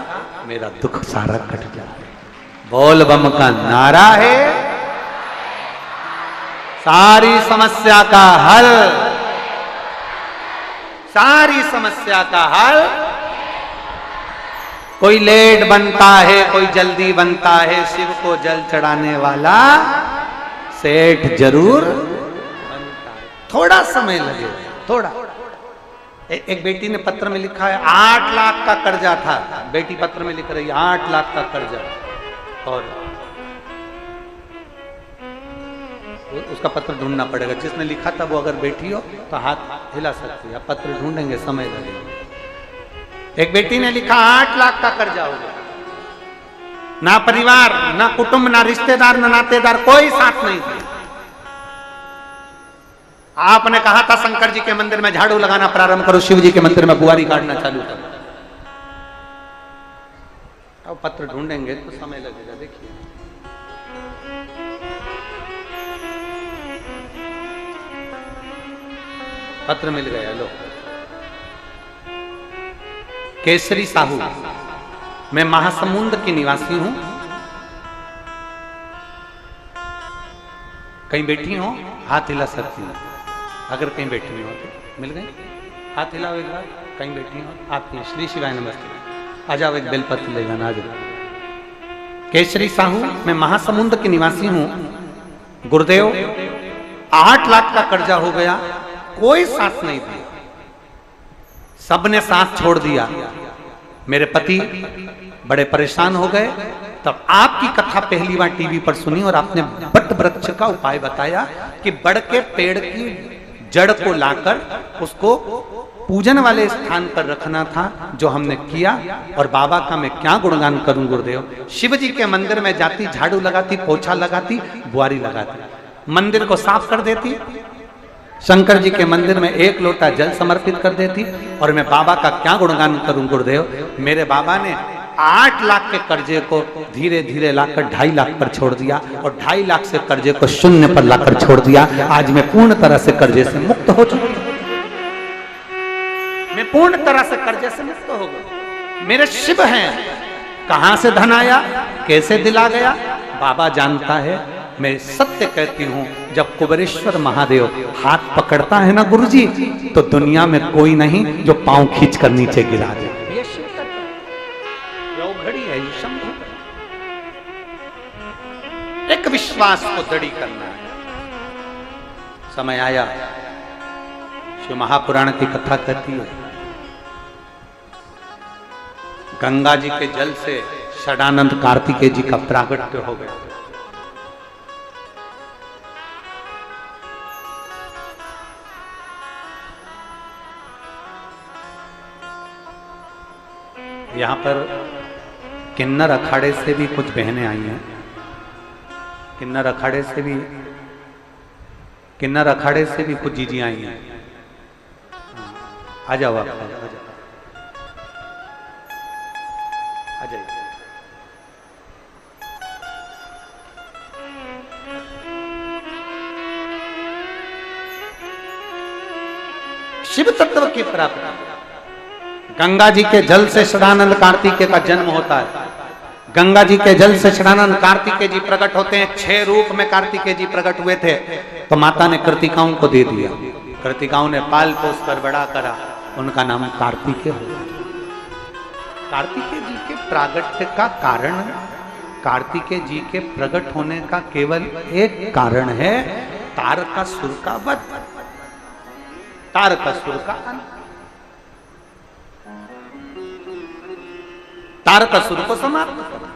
मेरा दुख सारा कट जाएगा। बोल बम का नारा है, सारी समस्या का हल, सारी समस्या का हल। कोई लेट बनता है, कोई जल्दी बनता है, शिव को जल चढ़ाने वाला सेठ जरूर बनता है। थोड़ा समय लगेगा, थोड़ा। एक बेटी ने पत्र में लिखा है 8 लाख का कर्जा था, बेटी पत्र में लिख रही है 8 लाख का कर्जा, और उसका पत्र ढूंढना पड़ेगा। जिसने लिखा था वो अगर बैठी हो तो हाथ हिला सकती है, पत्र ढूंढेंगे, समय लगेगा। एक बेटी ने लिखा 8 लाख का कर्जा हो गया, ना परिवार, ना कुटुंब, ना रिश्तेदार, ना नातेदार, कोई साथ नहीं थे। आपने कहा था शंकर जी के मंदिर में झाड़ू लगाना प्रारंभ करो, शिव जी के मंदिर में बुआरी काटना चालू करो। अब पत्र ढूंढेंगे तो समय लगेगा। देखिए पत्र मिल गया। लो, केसरी साहू, मैं महासमुंद की निवासी हूं, कहीं बैठी हो हाथ हिला सकती हूं, अगर कहीं बैठी हो तो मिल गई, हाथ हिलाओ एक बार, कहीं बैठी हो आपकी। श्री शिवाय नमस्ते। आ जाओ, एक बेलपत्र ले जाना। आ जाओ। केसरी साहू, मैं महासमुंद की निवासी हूं। गुरुदेव, 8 लाख का कर्जा हो गया, कोई साथ नहीं दिया, सबने साथ छोड़ दिया। मेरे पति बड़े परेशान हो गए। तब आपकी कथा पहली बार टीवी पर सुनी और आपने बट वृक्ष का उपाय बताया कि बड़ के पेड़ की जड़ को लाकर उसको पूजन वाले स्थान पर रखना था, जो हमने किया। और बाबा का मैं क्या गुणगान करूं गुरुदेव। शिव जी के मंदिर में जाती, झाड़ू लगाती, पोछा लगाती, बुआरी लगाती, मंदिर को साफ कर देती, शंकर जी के मंदिर में 1 लोटा जल समर्पित कर देती। और मैं बाबा का क्या गुणगान करूं गुरुदेव। मेरे बाबा ने 8 लाख के कर्जे को धीरे धीरे लाकर 2.5 लाख पर छोड़ दिया, और 2.5 लाख से कर्जे को 0 पर लाकर छोड़ दिया। आज मैं पूर्ण तरह से कर्जे से मुक्त हो चुका हूं। मैं पूर्ण तरह से कर्जे से मुक्त हो गया। मेरे शिव हैं। कहां से धन आया, कैसे दिला गया, बाबा जानता है। मैं सत्य कहती हूं, जब कुबेरेश्वर महादेव हाथ पकड़ता है ना गुरुजी, तो दुनिया में कोई नहीं जो पांव खींच कर नीचे गिरा दे। ये शिव करता है, ये घड़ी है, ये शंभू। एक विश्वास को दृढ़ करना है। समय आया, शिव महापुराण की कथा कहती है, गंगा जी के जल से षडानंद कार्तिकेय जी का प्रागट्य हो गया। यहाँ पर किन्नर अखाड़े से भी कुछ बहनें आई हैं। किन्नर अखाड़े से भी कुछ जीजी आई हैं। आ जाओ आप, आ जाइए। शिव तत्व की प्राप्ति, गंगा जी के जल से षडानंद कार्तिकेय का जन्म होता है। गंगा जी के जल से षडानंद कार्तिकेय जी प्रकट होते हैं। 6 रूप में कार्तिकेय जी प्रकट हुए थे, तो माता ने कृतिकाओं को दे दिया। कृतिकाओं ने पाल पोस कर बड़ा करा, उनका नाम कार्तिकेय हो गया। कार्तिकेय जी के प्रागट्य का कारण, कार्तिकेय जी के प्रकट होने का केवल एक कारण है, तारकासुर का वध, तारकासुर का अंत। तारकासुर को समाप्त करना।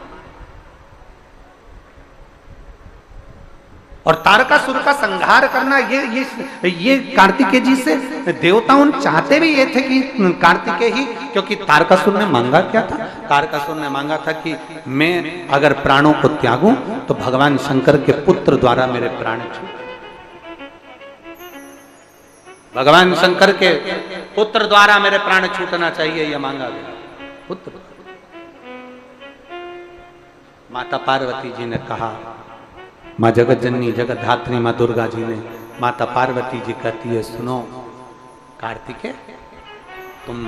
और तारकासुर का संहार करना, ये कार्तिकेय जी से देवताओं चाहते भी ये थे कि कार्तिकेय ही, क्योंकि तारकासुर ने मांगा क्या था, तारकासुर ने मांगा था कि मैं अगर प्राणों को त्यागूं तो भगवान शंकर के पुत्र द्वारा मेरे प्राण छूटे। भगवान शंकर के पुत्र द्वारा मेरे प्राण छूटना चाहिए, यह मांगा गया पुत्र। माता पार्वती जी ने कहा, माँ जगत जननी जगत धात्री माँ दुर्गा जी ने, माता पार्वती जी कहती है सुनो कार्तिकेय, तुम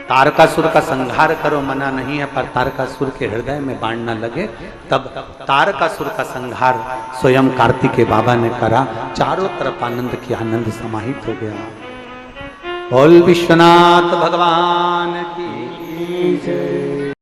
तारकासुर का संहार करो, मना नहीं है, पर तारकासुर के हृदय में बाण न लगे। तब तारकासुर का संहार स्वयं कार्तिकेय बाबा ने करा। चारों तरफ आनंद की आनंद समाहित हो गया। बोल विश्वनाथ भगवान की जय।